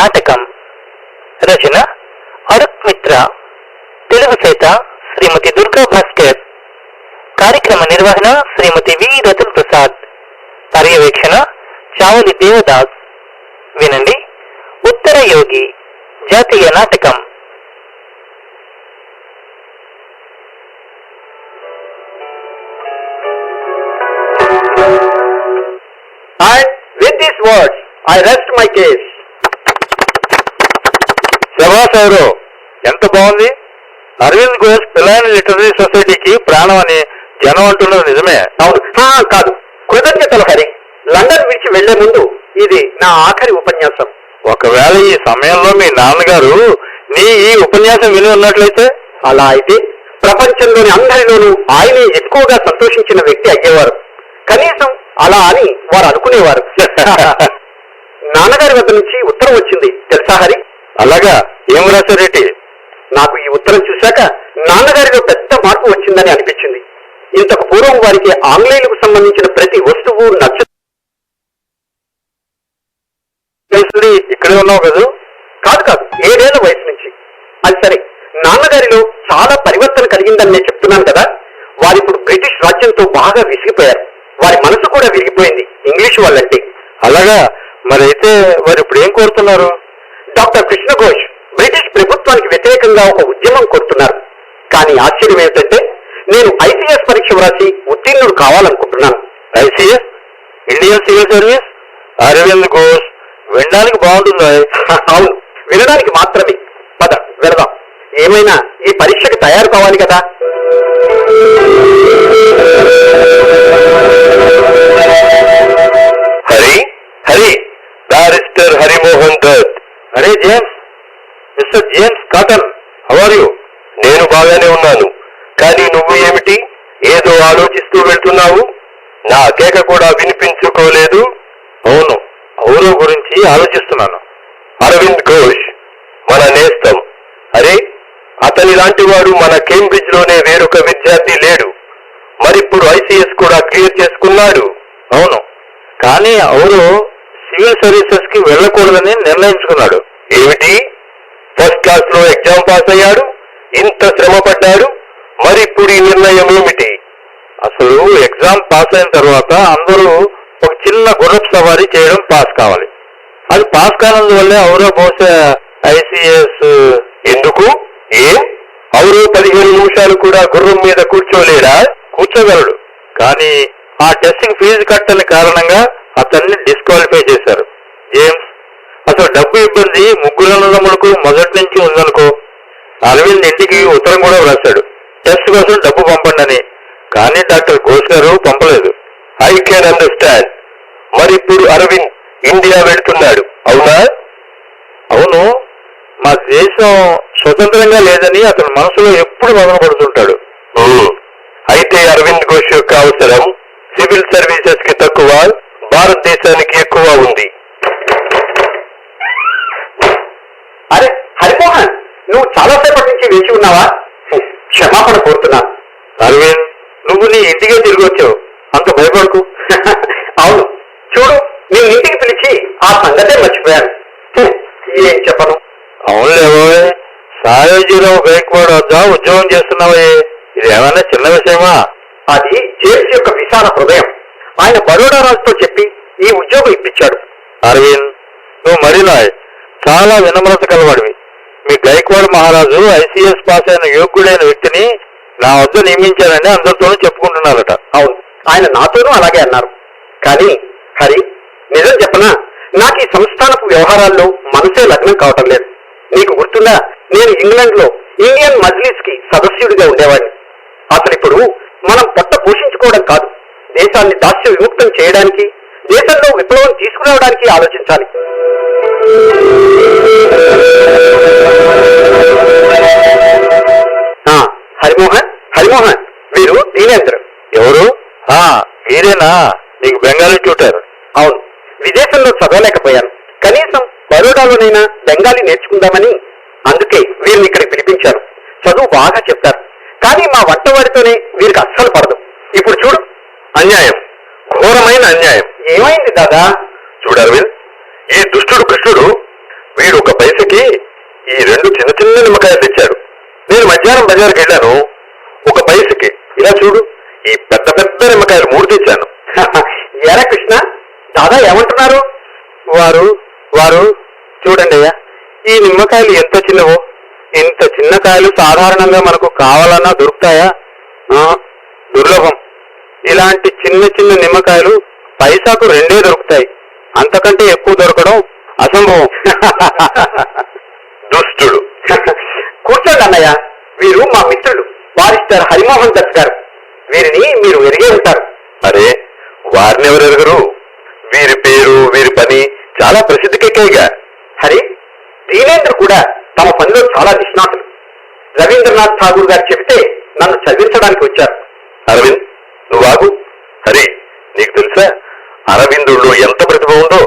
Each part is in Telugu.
నాటకం. రచన అరుక్ మిత్ర. తెలుగు చేత శ్రీమతి దుర్గా భాస్కర్. కార్యక్రమ నిర్వహణ శ్రీమతి వి రతన్ ప్రసాద్. పర్యవేక్షణ చావలి దేవదాస్. వినండి ఉత్తర యోగి జాతీయ నాటకం. And with these words, I rest my case. శభాష్ ఎవరు, ఎంత బాగుంది. అరవింద్ ఘోష్ పిల్లైన లిటరీ సొసైటీకి ప్రాణం అని జనం అంటున్నది నిజమే? అవును. కాదు, కృతజ్ఞతలు హరి. లండన్ విడిచి వెళ్లే ముందు ఇది నా ఆఖరి ఉపన్యాసం. ఒకవేళ ఈ సమయంలో మీ నాన్నగారు నీ ఈ ఉపన్యాసం విని ఉన్నట్లయితే, అలా అయితే ప్రపంచంలోని అందరిలోనూ ఆయనే ఎక్కువగా సంతోషించిన వ్యక్తి అయ్యేవారు. కనీసం అలా అని వారు అనుకునేవారు. నాన్నగారి వద్ద నుంచి ఉత్తరం వచ్చింది తెలుసా హరి? అలాగా, ఏం రాశారేటి? నాకు ఈ ఉత్తరం చూశాక నాన్నగారిలో పెద్ద మార్పు వచ్చిందని అనిపించింది. ఇంతకు పూర్వం వారికి ఆంగ్లేయులకు సంబంధించిన ప్రతి వస్తువు ఇక్కడే ఉన్నావు కదా? కాదు, 7 ఏళ్ల వయసు నుంచి. అది సరే, నాన్నగారిలో చాలా పరివర్తన కలిగిందని నేను చెప్తున్నాను కదా. వారిప్పుడు బ్రిటిష్ రాజ్యంతో బాగా విసిగిపోయారు. వారి మనసు కూడా విరిగిపోయింది ఇంగ్లీష్ వాళ్ళంటే. అలాగా, మరైతే వారు ఇప్పుడు ఏం కోరుతున్నారు? డాక్టర్ కృష్ణ ఘోష్ బ్రిటిష్ ప్రభుత్వానికి వ్యతిరేకంగా ఒక ఉద్యమం కోరుతున్నారు. కానీ ఆశ్చర్యం ఏమిటంటే, నేను ఐసీఎస్ పరీక్ష వ్రాసి ఉత్తీర్ణుడు కావాలనుకుంటున్నాను. ICS, Indian civil service? Aravind Ghosh, వినడానికి బాగుంటుందా? అవును, వినడానికి మాత్రమే. పద వెళదాం. ఏమైనా ఈ పరీక్షకు తయారు కావాలి కదా. హరి, బ్యారిస్టర్ హరిమోహన్ దత్. అరే James, mister James Cotton, how are you? నేను బాగానే ఉన్నాను, కానీ నువ్వు ఏమిటి ఏదో ఆలోచిస్తూ వెళ్తున్నావు? నా కేక కూడా వినిపించుకోలేదు. అవును, ఔరవ గురించి ఆలోచిస్తున్నాను. అరవింద్ ఘోష్ మన నేస్తం. అరే, అతని లాంటి వాడు మన కేంబ్రిడ్జ్ లోనే వేరొక విద్యార్థి లేడు. మరిప్పుడు ఐసీఎస్ కూడా క్లియర్ చేసుకున్నాడు. అవును, కానీ ఔరవ సివిల్ సర్వీసెస్ కి వెళ్ళకూడదని నిర్ణయించుకున్నాడు. ఏమిటి? ఫస్ట్ క్లాస్ లో ఎగ్జామ్ పాస్ అయ్యాడు, ఇంత శ్రమ పడ్డాడు, మరిప్పుడు ఈ నిర్ణయం ఏమిటి? అసలు ఎగ్జామ్ పాస్ అయిన తర్వాత అందరూ ఒక చిన్న గుర్రపు సవారీ చేయడం పాస్ కావాలి. అది పాస్ కానందువల్లే ఔరవ బహుశా ఐసీఎస్. ఎందుకు? ఔరవ 15 నిమిషాలు కూడా గుర్రం మీద కూర్చోలేడా? కూర్చోగలడు, కానీ ఆ టెస్టింగ్ ఫీజు కట్టని కారణంగా అతన్ని డిస్క్వాలిఫై చేశారు. జేమ్స్, అసలు డబ్బు ఇబ్బంది ముగ్గురు అన్నదమ్ములకు మొదటి నుంచి ఉందనుకో. అరవింద్ ఇంటికి ఉత్తరం కూడా వ్రాశాడు, టెస్ట్ కోసం డబ్బు పంపండి అని. కానీ డాక్టర్ ఘోష్ గారు పంపలేదు. I can understand. మరి ఇప్పుడు అరవింద్ ఇండియా వెళ్తున్నాడు, అవునా? అవును, మా దేశం స్వతంత్రంగా లేదని అతని మనసులో ఎప్పుడు మదనపడుతుంటాడు. అయితే అరవింద్ ఘోష్ యొక్క అవసరం సివిల్ సర్వీసెస్ కి తక్కువ, భారతదేశానికి ఎక్కువ ఉంది. అరే హరిమోహన్, నువ్వు చాలాసేపటి నుంచి వేచి ఉన్నావా? క్షమాపణ కోరుతున్నాను. అరవింద్, నువ్వు నీ ఇంటికే తిరిగి వచ్చావు, అంత భయపడకు. అవును, చూడు, నేను ఇంటికి పిలిచి ఆ సంగతే మర్చిపోయాను. ఏం చెప్పను. అవునులేవో, సాయోజీరావు గైక్వాడ్ వద్ద ఉద్యోగం చేస్తున్నావే, ఇది ఏమైనా చిన్న విషయమా? అది జేమ్స్ యొక్క విశాల హృదయం. ఆయన బరోడా రాజుతో చెప్పి ఈ ఉద్యోగం ఇప్పించాడు. అరవింద్, నువ్వు మరిలా చాలా వినమ్రత కలవాడివి. మీ గైక్వాడ్ మహారాజు ఐసీఎస్ పాస్ అయిన యోగ్యుడైన వ్యక్తిని నా వద్ద నియమించారని అందరితోనూ చెప్పుకుంటున్నారట. అవును, ఆయన నాతోనూ అలాగే అన్నారు. కానీ హరి, నిజం చెప్పనా, నాకు ఈ సంస్థానపు వ్యవహారాల్లో మనసే లగ్నం కావటం లేదు. నీకు గుర్తుందా, నేను ఇంగ్లాండ్ లో ఇండియన్ మజ్లిస్ కి సదస్యుడిగా ఉండేవాడిని. అసలు ఇప్పుడు మనం పొట్ట పోషించుకోవడం కాదు, దేశాన్ని దాస్య విముక్తం చేయడానికి, దేశంలో విప్లవం తీసుకురావడానికి ఆలోచించాలి. హరిమోహన్, వీరు దీనేంద్ర. ఎవరు? వీరేనా నీకు బెంగాలీ ట్యూటర్? అవును, విదేశంలో చదవలేకపోయాను, కనీసం బరోడాలోనైనా బెంగాలీ నేర్చుకుందామని. అందుకే వీరిని ఇక్కడికి పిలిపించాను. చదువు బాగా చెప్తారు, కానీ మా వంటవాడితోనే వీరికి అస్సలు పడదు. ఇప్పుడు చూడు, అన్యాయం, ఘోరమైన అన్యాయం. ఏమైంది దాదా? చూడు అరవింద్, ఈ దుష్టుడు కృష్ణుడు వీడు వచ్చి ఈ 2 చిన్న చిన్న నిమ్మకాయలు తెచ్చాడు. నేను మధ్యాహ్నం బజార్కి వెళ్ళాను. 1 పైసకి ఇలా చూడు, ఈ పెద్ద పెద్ద నిమ్మకాయలు 3 తెచ్చాను. ఎరా కృష్ణ, దాదా ఏమంటున్నారు? వారు చూడండి అయ్యా, ఈ నిమ్మకాయలు ఎంత చిన్నవో. ఇంత చిన్న కాయలు సాధారణంగా మనకు కావాలన్నా దొరుకుతాయా? దుర్లభం. ఇలాంటి చిన్న చిన్న నిమ్మకాయలు పైసాకు 2 దొరుకుతాయి. అంతకంటే ఎక్కువ దొరకడం అసంభవం. దుష్టుడు. కూర్చోండి అన్నయ్య, వీరు మా మిత్రుడు బారిస్టర్ హరిమోహన్ దత్ గారు. వీరిని మీరు ఎరిగే ఉంటారు. అరే, వారిని ఎవరెరగరు? వీరి పేరు, వీరి పని చాలా ప్రసిద్ధికెక్కాయిగా. హరి, దీనేంద్ర కూడా తమ పనిలో చాలా నిష్ణాతులు. రవీంద్రనాథ్ ఠాగూర్ గారు చెబితే నన్ను చదివించడానికి వచ్చారు. అరవింద్, నువ్వాగు. హరి, నీకు తెలుసా అరవిందుల్లో ఎంత ప్రతిభ ఉందో?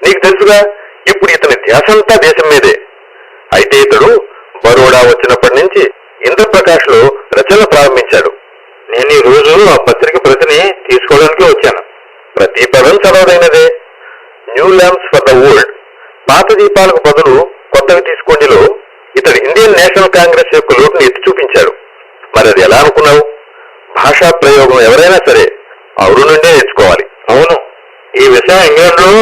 నీకు తెలుసుగా, ఇప్పుడు ఇతని ధ్యాసంతా దేశం మీదే. అయితే ఇతడు బరోడా వచ్చినప్పటి నుంచి ఇంద్రప్రకాష్ లో రచనలు ప్రారంభించాడు. నేను ఈ రోజు ఆ పత్రిక ప్రతిని తీసుకోవడానికి వచ్చాను. ప్రతి పదం చదవదైనదే. New lamps for the old, పాత దీపాలకు బదులు కొత్తవి తీసుకోండిలో ఇతడు ఇండియన్ నేషనల్ కాంగ్రెస్ యొక్క లోటుని ఎత్తి చూపించాడు. మరి అది ఎలా అనుకున్నావు? భాషా ప్రయోగం ఎవరైనా సరే అవును నుండే నేర్చుకోవాలి. అవును, ఈ విషయం ఇంగ్లాండ్ లో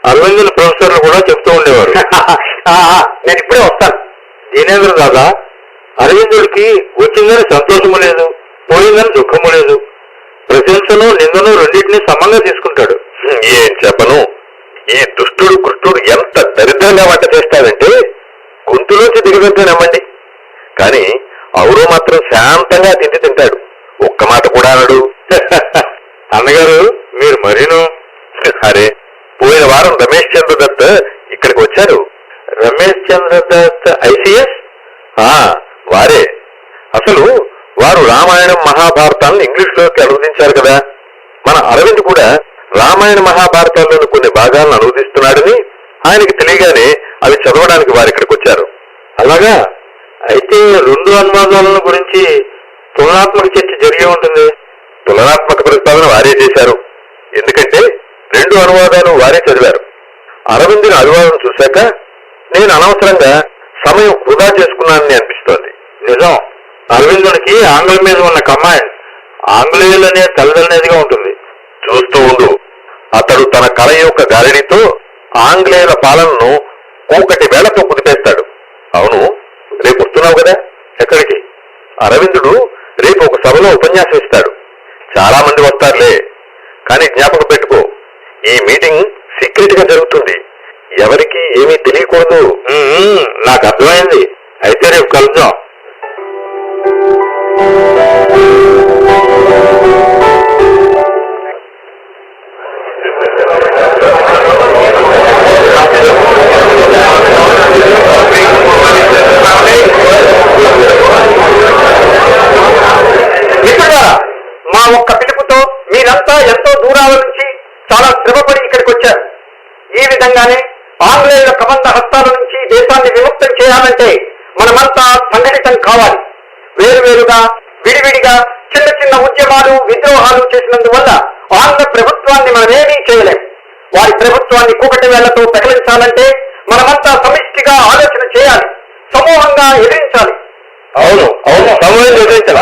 అరవిందుల ప్రొఫెసర్లు కూడా చెప్తూ ఉండేవారు. నేను ఇప్పుడే వస్తాను. దీనేంద్ర దాదా, అరవిందుడికి వచ్చిందని సంతోషము లేదు, పోయిందని దుఃఖము లేదు. ప్రశంసను నిందను రెండింటినీ సమంగా తీసుకుంటాడు. ఏం చెప్పను, ఈ దుష్టుడు కృష్ణుడు ఎంత దరిద్రంగా వంట చేస్తాడంటే గొంతులోంచి దిగదంటే నమ్మండి. కానీ అవురు మాత్రం శాంతంగా తింటాడు. ఒక్క మాట కూడా అనడు. అన్నగారు, మీరు మరీను. అరే, పోయిన వారం రమేష్ చంద్ర దత్ ఇక్కడికి వచ్చారు. రమేష్ చంద్ర దత్ ఐసిఎస్? వారే. అసలు వారు రామాయణం మహాభారతాలను ఇంగ్లీష్లోకి అనువదించారు కదా. మన అరవింద్ కూడా రామాయణ మహాభారతాల్లోని కొన్ని భాగాలను అనువదిస్తున్నాడని ఆయనకి తెలియగానే అవి చదవడానికి వారు ఇక్కడికి వచ్చారు. అలాగా? అయితే 2 అనువాదాలను గురించి తులనాత్మక చర్చ జరిగే ఉంటుంది. తులనాత్మక ప్రతిపాదన వారే చేశారు. ఎందుకంటే 2 అనువాదాలు వారే చదివారు. అరవిందుని అనువాదం చూశాక నేను అనవసరంగా సమయం వృధా చేసుకున్నానని అనిపిస్తోంది. నిజం, అరవిందునికి ఆంగ్లం మీద ఉన్న కమాండ్ ఆంగ్లేయులనే తలదలనేదిగా ఉంటుంది. చూస్తూ ఉండు, అతడు తన కళ యొక్క గారడితో ఆంగ్లేయుల పాలనను ఒకటి వేళతో కుదిపేస్తాడు. అవును, రేపు వస్తున్నావు కదా? ఎక్కడికి? అరవిందుడు రేపు ఒక సభలో ఉపన్యాసం ఇస్తాడు. చాలా మంది వస్తారులే, కానీ జ్ఞాపకం పెట్టుకో, ఈ మీటింగ్ సీక్రెట్ గా జరుగుతుంది. ఎవరికి ఏమీ తెలియకూడదు. నాకు అర్థమైంది. అయితే రేపు కలుద్దాం. మా ఒక్క పిలుపుతో మీరంతా ఎంతో దూరాల నుంచి చాలా శ్రమపడి ఇక్కడికి వచ్చారు. ఈ విధంగానే ఆంగ్లేయుల కబంధ హస్తాల నుంచి దేశాన్ని విముక్తం చేయాలంటే మనమంతా సంఘటితం కావాలి. వేరువేరుగా, విడివిడిగా చిన్న చిన్న ఉద్యమాలు, విద్రోహాలు చేసినందువల్ల ఆంధ్ర ప్రభుత్వాన్ని మనమేమీ చేయలేం. వారి ప్రభుత్వాన్ని కూకటి వేళ్లతో పెకలించాలంటే మనమంతా సమిష్టిగా ఆలోచన చేయాలి, సమూహంగా ఎదిరించాలి. అవును, సమూహంగా ఎదిరించాలి.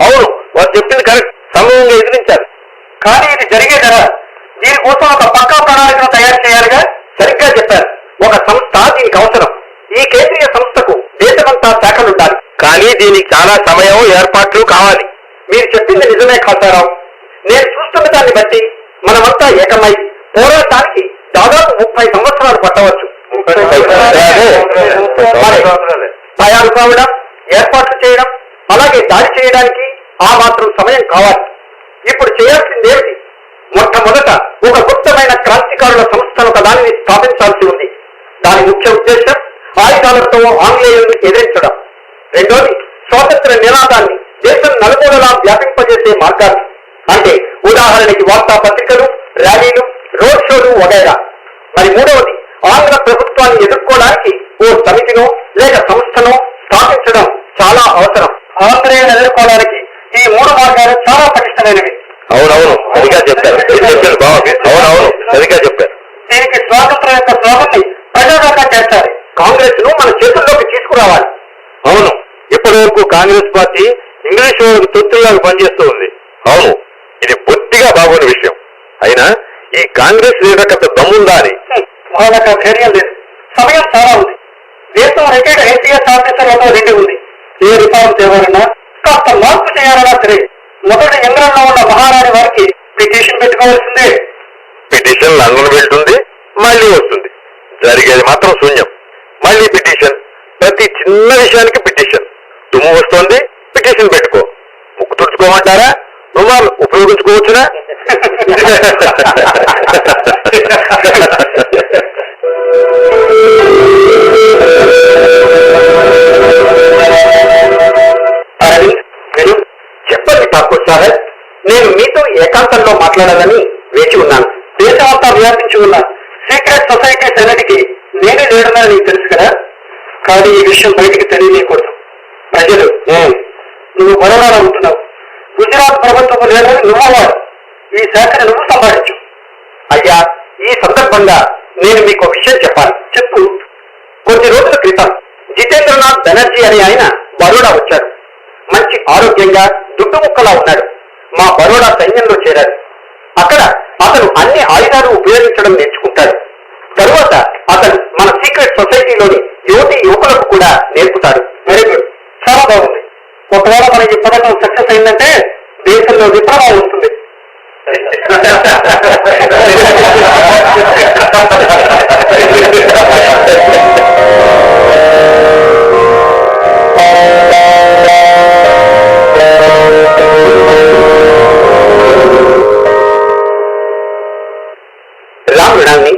అవును, వారు చెప్పింది కరెక్ట్. సమూహంగా ఎదిరించాలి. కానీ ఇది జరిగేదరా? దీనికోసం ఒక పక్కా ప్రణాళికను తయారు చేయాలిగా. సరిగ్గా చెప్పారు. ఒక సంస్థ దీనికి అవసరం. ఈ కేంద్రీయ సంస్థకు దేశమంతా శాఖలుండాలి. కానీ దీనికి చాలా సమయం, ఏర్పాట్లు కావాలి. మీరు చెప్పింది నిజమే కాంతారావు. నేను చూస్తున్న దాన్ని బట్టి మనమంతా ఏకమై పోరాటానికి దాదాపు 30 సంవత్సరాలు పట్టవచ్చు. తయారు కావడం, ఏర్పాట్లు చేయడం, అలాగే దాడి చేయడానికి ఆ మాత్రం సమయం కావాలి. ఇప్పుడు చేయాల్సిందేమిటి? మొట్టమొదట ఒక గుప్తమైన క్రాంతికారుల సంస్థను ఒక దానిని స్థాపించాల్సి ఉంది. దాని ముఖ్య ఉద్దేశం ఆయుధాలతో ఆంగ్లేయులను ఎదిరించడం. రెండోది, స్వాతంత్ర నినాదాన్ని దేశం నలుమూలలా వ్యాపింపజేసే మార్గాలు. అంటే ఉదాహరణకి వార్తాపత్రికలు, ర్యాలీలు, రోడ్ షోలు వగైరా. మరి మూడవది, ఆంగ్ల ప్రభుత్వాన్ని ఎదుర్కోవడానికి ఓ సమితినో లేక సంస్థనో స్థాపించడం చాలా అవసరం. ఆంధ్రేయులను ఎదుర్కోవడానికి ఈ 3 మార్గాలు చాలా పటిష్టమైనవి. అవునవును, సరిగా చెప్పారు. అవునవును, సరిగా చెప్పారు. దీనికి స్వాతంత్రం యొక్క స్లోగన్ని ప్రజాదాకా చేర్చాలి. కాంగ్రెస్ ను మన చేతుల్లోకి తీసుకురావాలి. అవును, ఇప్పటి వరకు కాంగ్రెస్ పార్టీ ఇంగ్లీష్ వాళ్ళకు తొత్తులాగా పనిచేస్తూ ఉంది. అవును, ఇది బొత్తిగా బాగున్న విషయం. అయినా ఈ కాంగ్రెస్ లీడర్కంత దమ్ముందా అని. వాళ్ళకి ధైర్యం లేదు. సమయం చాలా ఉంది. దేశం రిటైర్డ్ ఐపీఎస్ ఆఫీసర్లతో నిండి ఉంది. ఏ రిఫార్మ్ తేవాలన్నా, కాస్త మార్పు చేయాలన్నా సరే మొదటి ఇంగ్లండ్లో ఉన్న మహారాణి వారికి పిటిషన్ పెట్టుకోవాల్సిందే. పిటిషన్ లండన్ వెళ్తుంది, మళ్ళీ వస్తుంది. జరిగేది మాత్రం శూన్యం. మళ్ళీ పిటిషన్, ప్రతి చిన్న విషయానికి పిటిషన్. తుమ్ము వస్తోంది, పిటిషన్ పెట్టుకో. ముక్కు తుడుచుకోమంటారా, రుమాలు ఉపయోగించుకోవచ్చునా? చెప్పండి ఠాకూర్ సాహెబ్, నేను మీతో ఏకాంతంలో మాట్లాడాలని వేచి ఉన్నాను. దేశమంతా వ్యాపించి ఉన్న సీక్రెట్ సొసైటీస్ అన్నిటికీ నేనే లేడనని నీకు తెలుసు కదా. కానీ ఈ విషయం బయటికి తెలియకూడదు. ప్రజలు నువ్వు బరోడాలో ఉంటున్నావు. గుజరాత్ ప్రభుత్వపు లీడర్ నువ్వవాడు. ఈ శాఖను నువ్వు సంపాదించు. అయ్యా, ఈ సందర్భంగా నేను మీకు విషయం చెప్పాలి. చెప్పు. కొద్ది రోజుల క్రితం జితేంద్రనాథ్ బెనర్జీ అనే ఆయన బరోడా వచ్చాడు. మంచి ఆరోగ్యంగా దుడ్డు ముక్కలా ఉన్నాడు. మా బరోడా సైన్యంలో చేరాడు. అక్కడ అతను అన్ని ఆయుధాలు ఉపయోగించడం నేర్చుకుంటాడు. తరువాత అతను మన సీక్రెట్ సొసైటీలోని యువకులకు కూడా నేర్పుతాడు. వెరీ గుడ్, చాలా బాగుంది. ఒకవేళ మనకి ఈ పథకం సక్సెస్ అయిందంటే దేశంలో విప్లవం వస్తుంది. రాముడాన్ని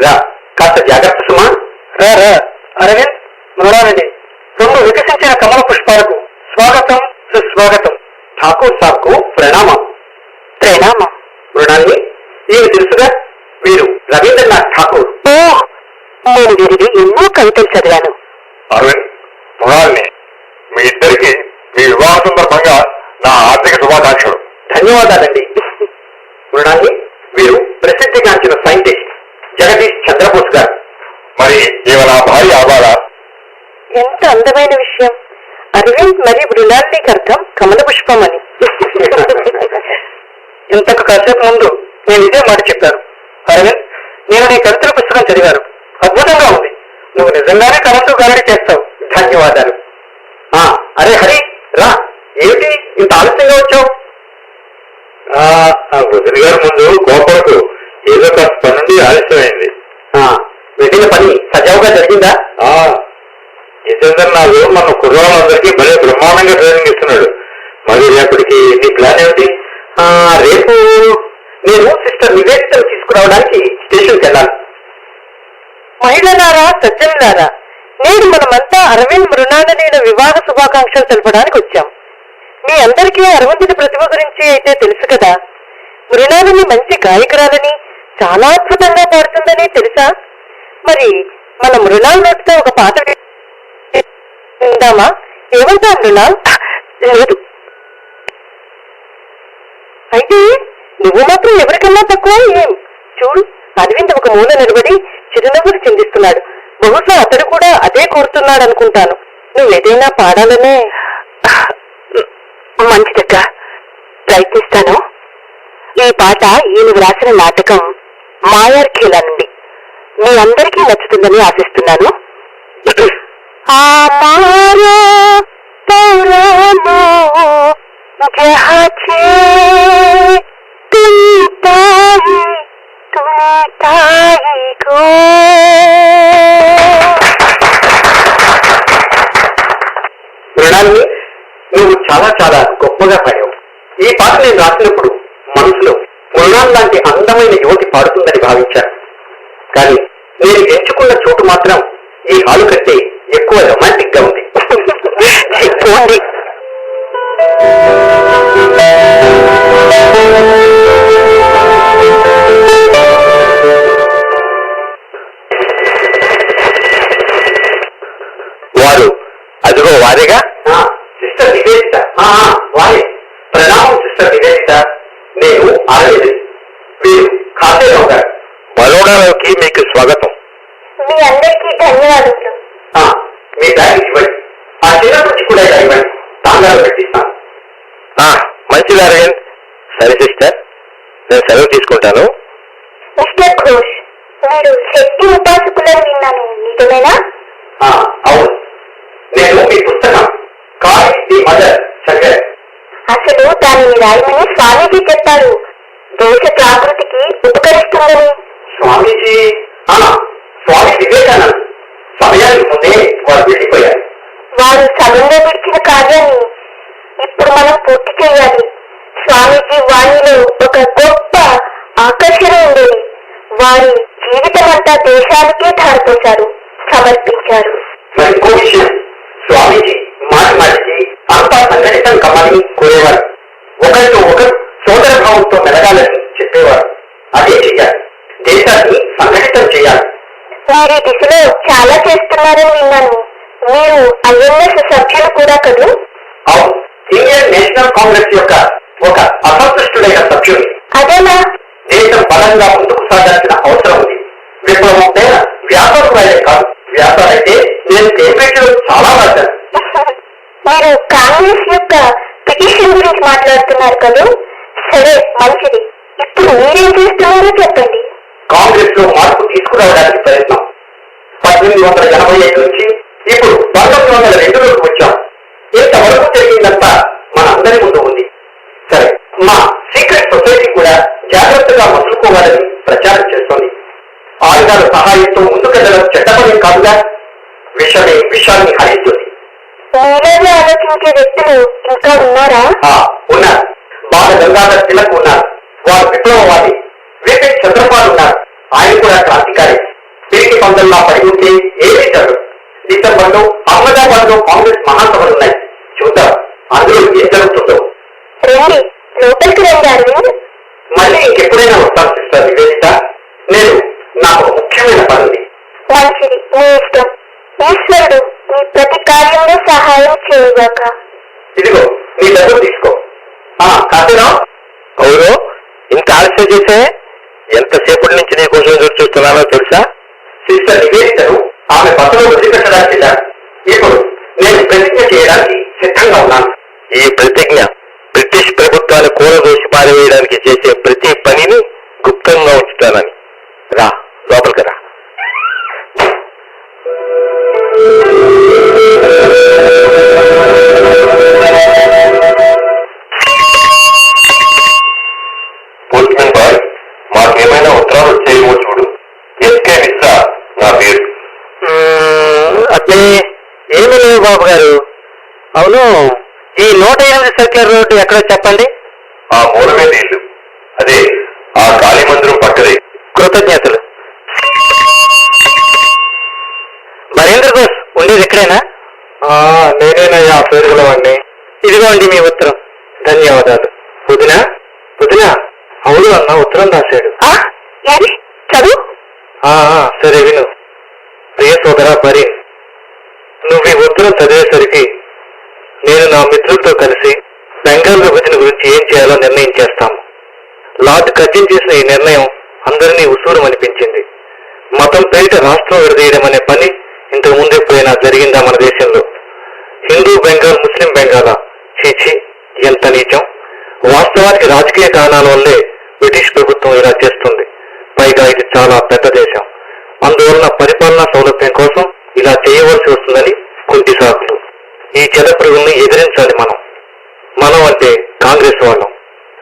రా, కాస్త జాగ్రత్త సుమా. రా అరవింద్, మృణాలని రెండు వికసించిన కమల పుష్పాలకు స్వాగతం, సుస్వాగతం. ఠాకూర్ సాబ్ కు ప్రణామం. ప్రణామం. మృణాన్ని, ఈయన తెలుసుగా, వీరు రవీంద్రనాథ్ ఠాకూర్. నేను వీరివి ఎన్నో కవితలు చదివాను. అరవింద్, మృణాల్ని, మీ ఇద్దరికి మీ వివాహ సందర్భంగా నా ఆర్థిక శుభాకాంక్షలు. ధన్యవాదాలండి. మృణాన్ని, వీరు ప్రసిద్ధిగాంచిన సైంటిస్ట్ జగదీష్ చంద్రబోస్ గారు. మరి ఇవాళ భార్య ఆబాల. ఎంత అందమైన విషయం. అరవింద్ మరి మృణాలినికి అర్థం కమల పుష్పం అని. ఇంతకు కాసేపు ముందు నేను ఇదే మాట చెప్పాను. అరవింద్, నేను నీ కవితల పుస్తకం చదివాను. అద్భుతంగా ఉంది. నువ్వు నిజంగానే కవితలు గారడి చేస్తావు. ధన్యవాదాలు. అరే హరి, రా. ఏమిటి ఇంత ఆలస్యంగా వచ్చావు? వదిలి గారి ముందు కోపడకు, ఏదో కాస్త పని నుండి ఆలస్యమైంది. వెళ్ళిన పని సజావుగా జరిగిందా? జితేంద్రనాథ్ మన కుర్రాళ్ళందరికీ భలే బ్రహ్మాండంగా ట్రైనింగ్ ఇస్తున్నాడు. మరి రేపటికి నీ ప్లాన్ ఏమిటి? రేపు నేను సిస్టర్ నివేదితను తీసుకురావడానికి స్టేషన్కి వెళ్ళాను. మహిళలారా, సజ్జనులారా, నేడు మనమంతా అరవింద్ మృణాలిని వివాహ శుభాకాంక్షలు తెలపడానికి వచ్చాం. మీ అందరికీ అరవిందుడి ప్రతిభ గురించి అయితే తెలుసు కదా. మృణాలిని మంచి గాయకురాలని, చాలా అద్భుతంగా పాడుతుందని తెలుసా? మరి మన మృణాల్ నోటితో ఒక పాట విందామా? ఏమంటా మృణాల్? లేదు. అయితే నువ్వు మాత్రం ఎవరికన్నా తక్కువ ఏం? చూడు, అరవింద్ ఒక మూల నిలబడి చిరునవ్వులు చిందిస్తున్నాడు. బహుశా అతడు కూడా అదే కోరుతున్నాడు అనుకుంటాను. నువ్వేదైనా పాడాలనే. మంచిదక్క, ప్రయత్నిస్తాను. ఈ పాట ఈయన వ్రాసిన నాటకం మాయార్ ఖేలా నుండి. మీ అందరికీ నచ్చుతుందని ఆశిస్తున్నాను. మృణాలిని, నువ్వు చాలా చాలా గొప్పగా పాడావు. ఈ పాట నేను రాసినప్పుడు మనసులో మృణాల్ లాంటి అందమైన యువతి పాడుతుందని భావించాను. కానీ నేను ఎంచుకున్న చోటు మాత్రం ఈ హాలు కంటే ఎక్కువ రొమాంటిక్ గా ఉంది. పోండి. వారు అదిగో వారేగా. సిస్టర్ నివేదిత. వారే. ప్రణామం సిస్టర్ నివేదిత. నేను అరవింద్, వీరు ఖాసేరావు గారు. బరోడాలోకి మీకు స్వాగతం. మీ అందరికీ ధన్యవాదాలు. మీ బ్యాగ్ ఇవ్వండి. ఆ చిన్న రుచి కూడా ఇలా ఇవ్వండి. తాంగాలు పెట్టిస్తాను. మంచిది అరవింద్. సరే సిస్టర్, నేను సెలవు తీసుకుంటాను. మిస్టర్ ఘోష్, మీరు శక్తి ఉపాసకులని విన్నాను, నిజమేనా? అవును, నేను మీ పుస్తకం కాల్ ది మదర్ చదివాను. అసలు దానిని రాయమని స్వామీజీ చెప్పారు. దేశ జాగృతికి ఉపకరిస్తుందని. స్వామీజీ? స్వామి వివేకానంద. సమయానికి ముందే వారు వెళ్ళిపోయారు. వారు సడన్గా విడిచిన కార్యాన్ని ఇప్పుడు మనం పూర్తి చేయాలి. స్వామీజీ వాణిలో ఒక గొప్ప ఆకర్షణ ఉండేది. వారి జీవితం అంతా దేశానికే ధారపోశారు, సమర్పించారు. మరి ఇంకో విషయం, స్వామీజీ మాటి మాటికి అంతా సంఘటితం కమ్మని కోరేవారు. ఒకరితో ఒకరు సోదర భావంతో మెలగాలని చెప్పేవారు. అదే చెయ్యాలి. దేశాన్ని సంఘటితం చేయాలి. మీరు ఈ దిశలో చాలా చేస్తున్నారని విన్నాను. మీరు ఐఎన్ఎస్ సభ్యులు కూడా కదూ? అవును, ఇండియన్ నేషనల్ కాంగ్రెస్ యొక్క ఒక అసంతుష్టుడైన సభ్యుడు. అదేనా? దేశం బలంగా ముందుకు సాగాల్సిన అవసరం ఉంది. విప్లవం పైన వ్యాపారం రాయలే కాదు. వ్యాపారైతే నేను కేంబ్రిడ్జ్లో చాలా రాశాను. మీరు కాంగ్రెస్ యొక్క పిటిషన్ గురించి మాట్లాడుతున్నారు కదూ? సరే, మంచిది. ఇప్పుడు మీరేం చేస్తున్నారో చెప్పండి. కాంగ్రెస్ లో మార్పు తీసుకురావడానికి ప్రయత్నం. 1885 నుంచి ఇప్పుడు 1902లోకి వచ్చాం. ఇంతవరకు జరిగిందంతా మన అందరి ముందు ఉంది. సరే, మా సీక్రెట్ సొసైటీ కూడా జాగ్రత్తగా మసులుకోవాలని ప్రచారం చేస్తోంది. ఆయుధాల సహాయంతో ముందుకెళ్లడం చెడ్డపని కాదుగా. విషమే విషయాన్ని హరిస్తుంది. మీలాగే ఆలోచించే వ్యక్తులు ఇంకా ఉన్నారా? ఉన్నారు. బాల గంగాధర్ తిలక్ ఉన్నారు. వారు విప్లవవాది. విపిన్ చంద్రపాల్ ఉన్నారు. ఆయన కూడా క్రాంతికారి. తిరిగి పందల్లా పడి ఉంటే ఏమీ జరగదు. డిసెంబర్ లో అహ్మదాబాద్ లో కాంగ్రెస్ మహాసభలున్నాయి. చూద్దాం అందులో ఏం జరుగుతుందో. రండి, లోపలికి రండి అరవింద్. మళ్ళీ ఇంకెప్పుడైనా వస్తాను సిస్టర్ నివేదిత. నేను నాకు ముఖ్యమైన పని ఉంది. మంచిది, మీ ఇష్టం. ఈశ్వరుడు మీ ప్రతి కార్యంలో సహాయం చేయగాక. ఇదిగో నీ డబ్బులు తీసుకో. కాసేనా? అవును, ఇంత ఆలస్యం చేసే ఎంతసేపటి నుంచి నీ కోసం ఎదురు చూస్తున్నానో తెలుసా? సిస్టర్ నివేదితను ఆమె బస్సులో వదిలిపెట్టడానికి వెళ్ళాను. ఇప్పుడు నేను ప్రతిజ్ఞ చేయడానికి సిద్ధంగా ఉన్నాను. ఈ ప్రతిజ్ఞ బ్రిటిష్ ప్రభుత్వాన్ని కూలదోసి పారివేయడానికి చేసే ప్రతి పనిని గుప్తంగా ఉంచుతానని. రా, లోపలికి రా. పోస్ట్మెన్ బాయ్, మాకేమైనా ఉత్తరాలు వచ్చేయేమో చూడు. ఎస్కే మిశ్రా నా పేరు. అట్లే ఏమీ లేవు బాబు గారు. అవును, ఈ 108 సర్క్యులర్ రోడ్డు ఎక్కడో చెప్పండి. ఆ మూలమే ఇల్లు, అదే ఆ కాళీ మందిరం పక్కదే. కృతజ్ఞతలు. మహేంద్ర ఘోష్ ఉండేది ఎక్కడైనా? నేనేనయ్యా పేరు గలవాడిని. ఇదిగోండి మీ ఉత్తరం. ధన్యవాదాలు. పుదినా పుదినా అవును అన్న ఉత్తరం రాశాడు. చదువు. సరే విను. ప్రియ సోదర బరి, నువ్వు ఈ ఉత్తరం చదివేసరికి నేను నా మిత్రులతో కలిసి బెంగాల్ విభజన గురించి ఏం చేయాలో నిర్ణయం చేస్తాము. లార్డ్ కర్జిన్ చేసిన ఈ నిర్ణయం అందరినీ ఉసూరమనిపించింది. మతం పేరిట రాష్ట్రం విడదీయడం అనే పని ఇంతకు ముందు ఎప్పుడైనా జరిగిందా మన దేశంలో? హిందూ బెంగాల్, ముస్లిం బెంగాలా? చీచి, ఎంత నీచం. వాస్తవానికి రాజకీయ కారణాల వల్లే బ్రిటిష్ ప్రభుత్వం ఇలా చేస్తుంది. పైగా ఇది చాలా పెద్ద దేశం. అందువలన పరిపాలనా సౌలభ్యం కోసం ఇలా చేయవలసి వస్తుందని కుంటి సాకులు. ఈ చెదపురుగుల్ని ఎదిరించాలి మనం. మనం అంటే కాంగ్రెస్ వాళ్ళం.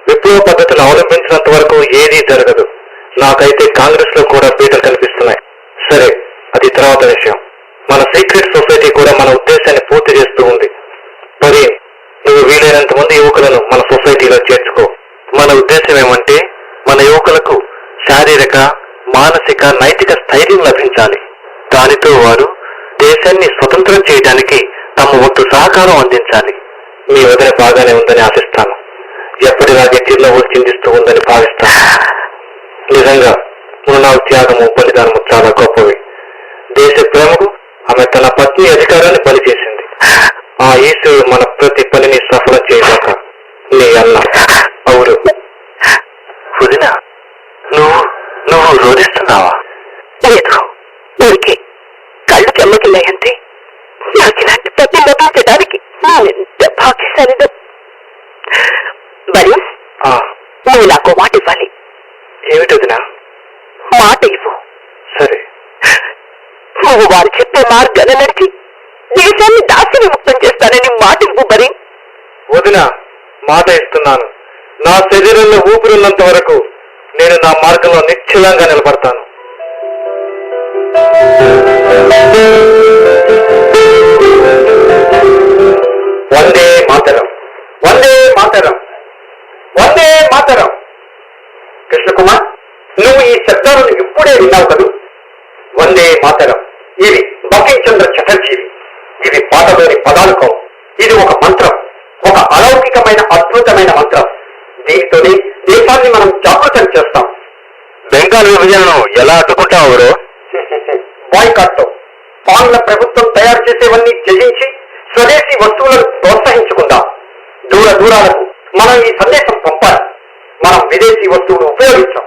విప్లవ పద్ధతులు అవలంబించినంత వరకు ఏదీ జరగదు. నాకైతే కాంగ్రెస్ లో కూడా పీటలు కనిపిస్తున్నాయి. సరే, అది తర్వాత విషయం. మన సీక్రెట్ సొసైటీ కూడా మన ఉద్దేశాన్ని పూర్తి చేస్తూ ఉంది. మరి నువ్వు వీలైనంత మంది యువకులను మన సొసైటీలో చేర్చుకో. మన ఉద్దేశం ఏమంటే మన యువకులకు శారీరక, మానసిక, నైతిక స్థైర్యం లభించాలి. దానితో వారు దేశాన్ని స్వతంత్రం చేయడానికి తమ వంతు సహకారం అందించాలి. మీ వదిన బాగానే ఉందని ఆశిస్తాను. ఎప్పటిలాగే చిరునవ్వులు చిందిస్తూ ఉందని భావిస్తాను. నిజంగా మృణాల్ త్యాగము, బలిదానము చాలా గొప్పవి. దేశ ప్రేమకు ఆమె తన పత్ని అధికారాన్ని పనిచేసింది. ఆ ఈశ్వరుడు మన ప్రతి పనిని సఫలం చేయలేక. నీ అన్న. అవును. వదిన, నువ్వు రోధిస్తున్నావా? లేదు, ఊరికి కళ్ళు చెమ్మకిల్లాయంతే. ప్రతి లభించడానికి నేనెంత భాగ్యశాలిదో. మరి నువ్వు నాకు మాట ఇవ్వాలి. ఏమిటదినా? మాట ఇవ్వు. సరే. నువ్వు వారు చెప్పే మార్గాన్ని నడిచి దేశాన్ని దాసి విముక్తం చేస్తానని మాట ఇవ్వు. మరి వదిన, మాట ఇస్తున్నాను. నా శరీరంలో ఊపిరున్నంత వరకు నేను నా మార్గంలో నిశ్చలంగా నిలబడతాను. వందే మాతరం, వందే మాతరం, వందే మాతరం. కృష్ణకుమార్, నువ్వు ఈ శబ్దాలను ఇప్పుడే విన్నావు కదూ. వందే మాతరం ఇవి బంకించంద్ర చటర్జీవి. ఇవి పాటలోని పదాలు కావు. ఇది ఒక మంత్రం, ఒక అలౌకికమైన అద్భుతమైన మంత్రం. దీనితోనే దేశాన్ని మనం జాగృతం చేస్తాం. బెంగాల్ విభజనను ఎలా అడ్డుకుంటావు ఎవరు? బాయ్కాట్తో ఆంగ్ల ప్రభుత్వం తయారు చేసేవన్నీ త్యజించి స్వదేశీ వస్తువులను ప్రోత్సహించుకుందాం. దూర దూరాలకు మనం ఈ సందేశం పంపాలి. మనం విదేశీ వస్తువులు ఉపయోగించాం.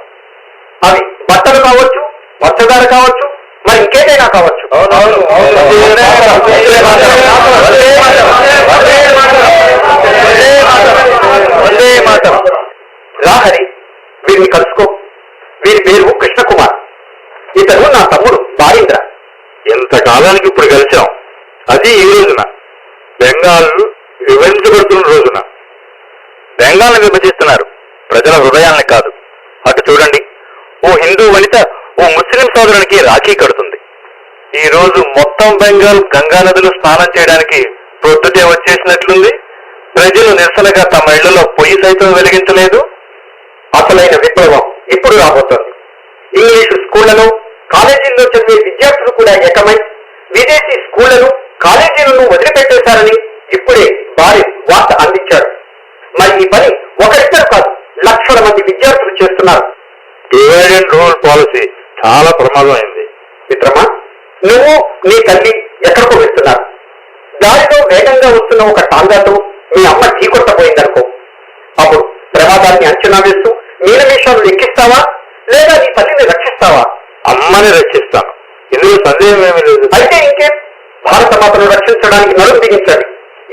అవి బట్టలు కావచ్చు, పంచదార కావచ్చు, మరి ఇంకేదైనా కావచ్చు. రాహరి, వీరిని కలుసుకో. వీరి పేరు కృష్ణకుమార్. ఇతను నా తమ్ముడు బారీంద్ర. ఇంతకాలానికి ఇప్పుడు కలిసాం. అది ఈ రోజున, బెంగాల్ విభజించబడుతున్న రోజున. బెంగాల్ని విభజిస్తున్నారు, ప్రజల హృదయాల్ని కాదు. అటు చూడండి, ఓ హిందూ వనిత ఓ ముస్లిం సోదరునికి రాఖీ కడుతుంది. ఈ రోజు మొత్తం బెంగాల్ గంగా నదిలో స్నానం చేయడానికి పొద్దుటే వచ్చేసినట్లుంది. ప్రజలు నిరసనగా తమ ఇళ్లలో పొయ్యి సైతం వెలిగించలేదు. అసలైన విప్లవం ఇప్పుడు రాబోతోంది. ఇంగ్లీషు స్కూళ్లలో, కాలేజీల్లో చదివే విద్యార్థులు కూడా ఏకమై విదేశీ స్కూళ్లను, కాలేజీలను వదిలిపెట్టేశారని ఇప్పుడే వారి వార్త అందించారు. మరి ఈ పని ఒకరిద్దరు కాదు, లక్షల మంది విద్యార్థులు చేస్తున్నారు. డివైడ్ అండ్ రూల్ పాలసీ చాలా ప్రమాదమైంది. మిత్రమా, నువ్వు నీ తల్లి ఎక్కడికో వెళ్తున్నారు. దారిలో వేగంగా వస్తున్న ఒక టాంగాతో మీ అమ్మ ఢీకొట్టబోయిందనుకో. అప్పుడు ప్రమాదాన్ని అంచనా వేస్తూ మీనమేషాలు లెక్కిస్తావా, లేదా నీ తల్లిని రక్షిస్తావా? అమ్మని రక్షిస్తాను, ఇందులో సందేహం ఏమీ లేదు. అయితే ఇంకేం, భారత మాతను రక్షించడానికి నడుం బిగించాలి.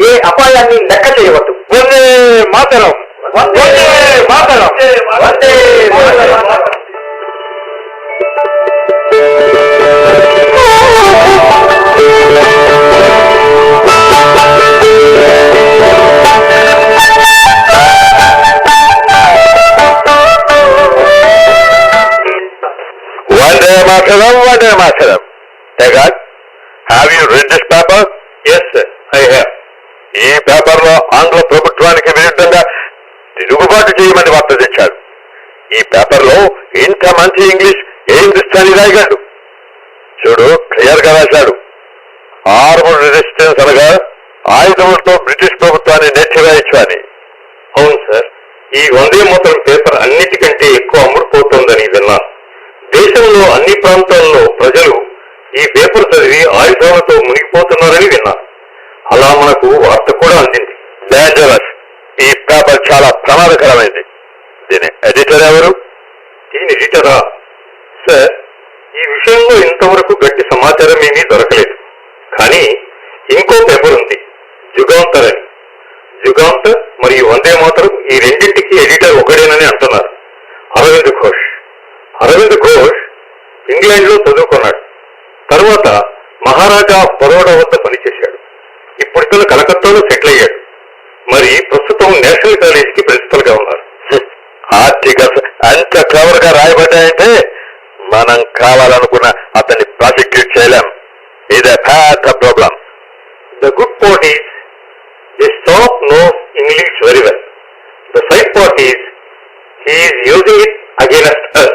ఏ అపాయాన్ని లెక్క చేయవద్దు. Vande Mataram, Vande Mataram, Vande Mataram. Vande Mataram, Vande Mataram. Tegat, have you read this paper? Yes, sir, I have. ఈ పేపర్లో ఆంగ్ల ప్రభుత్వానికి విరుద్ధంగా తిరుగుబాటు చేయమని వార్త తెచ్చారు. ఈ పేపర్లో ఇంత మంచి ఇంగ్లీష్ ఏ హిందుస్థానీ రాయగలడు? చూడు, క్లియర్ గా రాశాడు. ఆర్మడ్ రెసిస్టెన్స్ అనగా ఆయుధములతో బ్రిటిష్ ప్రభుత్వాన్ని నెట్టివేయచ్చు అని. అవును సార్, ఈ వందే మాతరం పేపర్ అన్నిటికంటే ఎక్కువ అమ్ముడుపోతోందని విన్నాను. దేశంలో అన్ని ప్రాంతాల్లో ప్రజలు ఈ పేపర్ చదివి ఆయుధాలతో మునిగిపోతున్నారని విన్నాను. అలా మనకు వార్త కూడా అందింది. డేంజరస్. ఈ పేపర్ చాలా ప్రమాదకరమైంది. దీని ఎడిటర్ ఎవరు? దీని ఎడిటరా? సార్, ఈ విషయంలో ఇంతవరకు గట్టి సమాచారం ఏమీ దొరకలేదు. కానీ ఇంకో పేపర్ ఉంది, జుగాంతర్ అని. జుగాంతర్ మరియు వందే మాతరం ఈ రెండింటికి ఎడిటర్ ఒకడేనని అంటున్నారు. అరవింద్ ఘోష్. అరవింద్ ఘోష్ ఇంగ్లాండ్ లో చదువుకున్నాడు. తరువాత మహారాజా ఆఫ్ బరోడా వద్ద పనిచేశాడు. ఇప్పుడు ఇతను కలకత్తాలో సెటిల్ అయ్యాడు. మరి ప్రస్తుతం నేషనల్ కాలేజీకి ప్రిన్సిపల్ గా ఉన్నారు. ఆర్టికల్స్ అంత క్లవర్ గా రాయబడ్డాయంటే మనం కావాలనుకున్న అతన్ని ప్రాసిక్యూట్ చేయలేం. ఇదే పెద్ద problem. The good part is this top knows English very well. The side part is he is using it against us.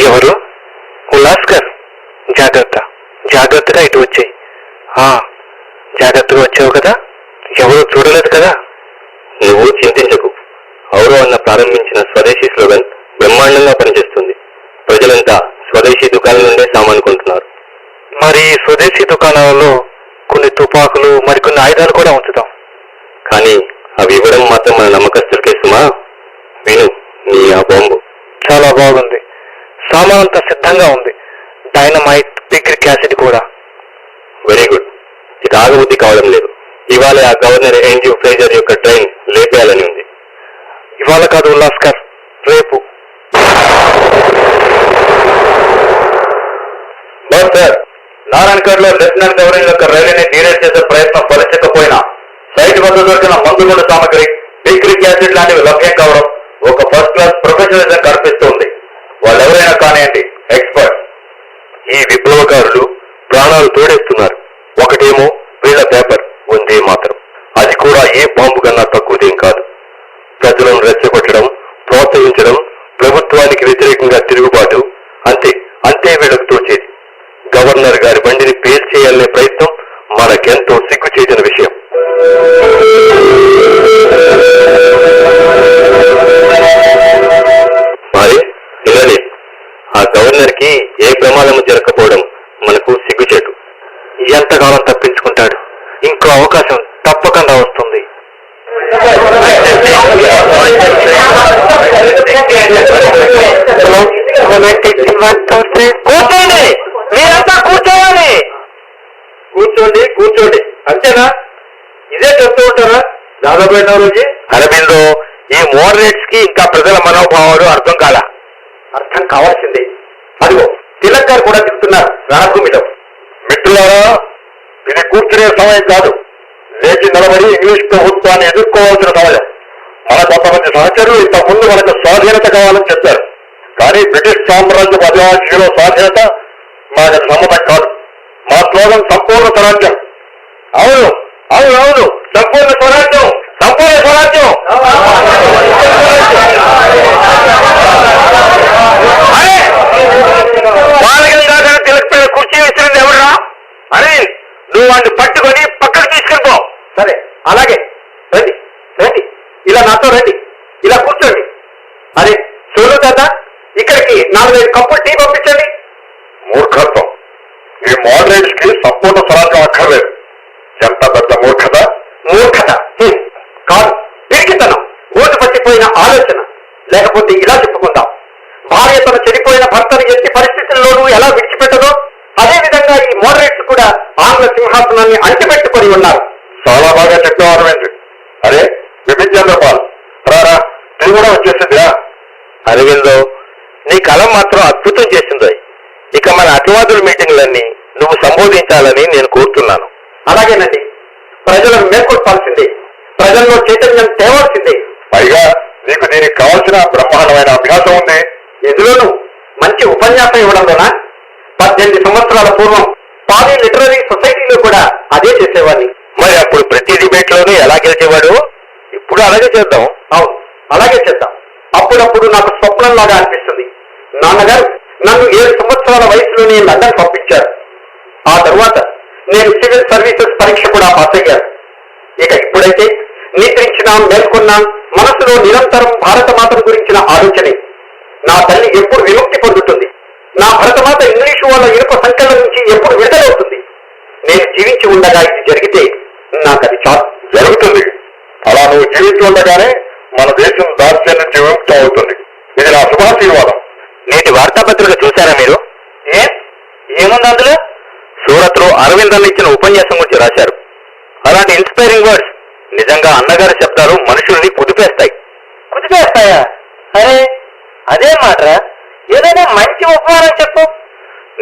ఎవరు? ఉల్లాస్కర్. జాగ్రత్తగా ఇటు వచ్చాయి. జాగ్రత్తగా వచ్చావు కదా, ఎవరు చూడలేదు కదా. నువ్వు చింతించకు. ఔరవ్ అన్న ప్రారంభించిన స్వదేశీ స్లోగన్ బ్రహ్మాండంగా పనిచేస్తుంది. ప్రజలంతా మరి స్వదేశీ దుకాణాలలో కొన్ని తుపాకులు మరికొన్ని ఆయుధాలు కూడా ఉంచుతాం. కానీ అవి ఇవ్వడం మాత్రం మన నమ్మకస్తులకే సుమా. విను, నీ ఆ బాంబు చాలా బాగుంది. సామాన్ అంతా సిద్ధంగా ఉంది. డైనమైట్, పిక్రిక్ యాసిడ్ కూడా. Very good. ఇది ఆగబుద్ధి కావడం లేదు. ఇవాళ ఆ గవర్నర్ ఎన్జీ ఫ్రేజర్ యొక్క ట్రైన్ లేపేయాలని ఉంది. ఇవాళ కాదు ఉల్లాస్కర్, రేపు. బస్ సార్, నారాయణగఢ్ లో లెఫ్టినెంట్ గవర్నర్ యొక్క రైలుని డీరైల్ చేసే ప్రయత్నం ఫలించకపోయినా సైట్ వద్ద దొరికిన మందుగుండు సామగ్రి, పిక్రిక్ యాసిడ్ లాంటివి లభ్యం కావడం ఒక ఫస్ట్ క్లాస్ ప్రొఫెషనలిజం కనిపిస్తుంది. వాళ్ళెవరైనా కానివ్వండి, ఎక్స్పర్ట్. ఈ విప్లవకారులు ప్రాణాలు తోడేస్తున్నారు. ఒకటేమో వీళ్ళ పేపర్ ఉందే మాత్రం. అది కూడా ఏ బాంబు కన్నా తక్కువదేం కాదు. ప్రజలను రెచ్చగొట్టడం, ప్రోత్సహించడం, ప్రభుత్వానికి వ్యతిరేకంగా తిరుగుబాటు, అంతే అంతే వీళ్ళకు తోచేది. గవర్నర్ గారి బండిని పేల్చేయాలనే ప్రయత్నం మనకెంతో సిగ్గుచేసిన విషయం. మరి ఇలానే ఆ గవర్నర్ కి ఏ ప్రమాదము జరగకపోవడం మనకు సిగ్గుచేటు. ఎంతకాలం తప్పించుకుంటాడు? ఇంకో అవకాశం తప్పకుండా వస్తుంది. కూర్చోండి, మీరంతా కూర్చోవాలి. కూర్చోండి కూర్చోండి, అంతేనా? ఇదే చెప్తూ ఉంటారా దాదాపు రోజు? అరవిందో, ఈ మోడరేట్స్ కి ఇంకా ప్రజల మనోభావాలు అర్థం కాల. అర్థం కావాల్సిందే. అదిగో తిలక్ గారు కూడా చెప్తున్నారు రణభూమిలో. మిత్రులారా, ఇది కూర్చునే సమయం కాదు, లేచి నిలబడి ఇంగ్లీష్ ప్రభుత్వాన్ని ఎదుర్కోవాల్సిన సమయం. మన కొంతమంది సహచరులు ఇంతకుముందు మనకు స్వాధీనత కావాలని చెప్పారు. కానీ బ్రిటిష్ సామ్రాజ్య అభివాసిలో స్వాధీనత మనకు సమ్మతం కాదు. మా స్లోగన్ సంపూర్ణ స్వరాజ్యం. అవును అవును అవును, సంపూర్ణ స్వరాజ్యం, సంపూర్ణ స్వరాజ్యం. బాలగంగాధర తిలక్ పైన కుర్చీ వేసినది ఎవరురా? అరే, నువ్వు వాడిని పట్టుకొని పక్కకు తీసుకెళ్ళిపో. సరే, అలాగే. రండి రండి, ఇలా నాతో రండి, ఇలా కూర్చోండి. అరే చూడు కదా, ఇక్కడికి 4-5 కప్పులు టీ పంపించండి. మూర్ఖత్వం. ఈ మోడరేట్స్ కి సంపూర్ణ స్వరాజ్యం అక్కర్లేదు. ఎంత పెద్ద మూర్ఖత! మూర్ఖత కాదు, పిరికితనం, ఓటు పట్టిపోయిన ఆలోచన. లేకపోతే ఇలా చెప్పుకుందాం, భార్య తన చెడిపోయిన భర్తను ఎట్టి పరిస్థితుల్లోనూ ఎలా విడిచిపెట్టదో అదే విధంగా ఈ మోడరేట్స్ కూడా ఆంగ్ల సింహాసనాన్ని అంటిపెట్టుకొని ఉన్నారు. చాలా బాగా చెప్పేవారు. అరే విభిచంద్రపాల్, రారా, నీ కూడా వచ్చేసిందిరా. అరవిందో, నీ కలం మాత్రం అద్భుతం చేసిందో. ఇక మన అతివాదుల మీటింగ్లన్నీ నువ్వు సంబోధించాలని నేను కోరుతున్నాను. అలాగేనండి. ప్రజలను మేల్కొల్పాల్సిందే, ప్రజల్లో చైతన్యం తేవాల్సిందే. పైగా నీకు దీనికి కావాల్సిన బ్రహ్మాండమైన అభ్యాసం ఉంది. ఎందులోనూ మంచి ఉపన్యాసం ఇవ్వడంలోనా? 18 సంవత్సరాల పూర్వం పాలీ లిటరరీ సొసైటీలో కూడా అదే చేసేవాడిని. మరి అప్పుడు ప్రతి డిబేట్ లోనూ ఎలా గెలిచేవాడు? ఇప్పుడు అలాగే చేద్దాం. అవును, అలాగే చేద్దాం. అప్పుడప్పుడు నాకు స్వప్నంలాగా అనిపిస్తుంది. నాన్నగారు నన్ను 7 సంవత్సరాల వయసులోనే లండన్ పంపించారు. ఆ తరువాత నేను సివిల్ సర్వీసెస్ పరీక్ష కూడా పాస్ అయ్యాను. ఇక ఇప్పుడైతే నిద్రించినా మేల్కొన్నా మనసులో నిరంతరం భారతమాతను గురించిన ఆలోచనే. నా తల్లి ఎప్పుడు విముక్తి పొందుతుంది? నా భరతమాత ఇంగ్లీషు వాళ్ళ ఇనుప సంఖ్యల నుంచి ఎప్పుడు విడుదలవుతుంది? నేను జీవించి ఉండగా ఇది జరిగితే నాకు అది చాలు. జరుగుతుంది. అలా నువ్వు జీవించి ఉండగానే మన దేశం దాస్యం నుంచి విముక్తి అవుతుంది. ఇది నా శుభాశీర్వాదం. నేటి వార్తాపత్రిక చూశారా మీరు? ఏముంది అందులో? సూరత్ లో అరవిందన్ ఇచ్చిన ఉపన్యాసం గురించి రాశారు. అలాంటి ఇన్స్పైరింగ్ వర్డ్స్ నిజంగా అన్నగారి శబ్దాలు మనుషుల్ని కుదిపేస్తాయి. కుదిపేస్తాయా? అరే అదే మాట్రా, ఏదైనా మంచి ఉపమానం చెప్పు.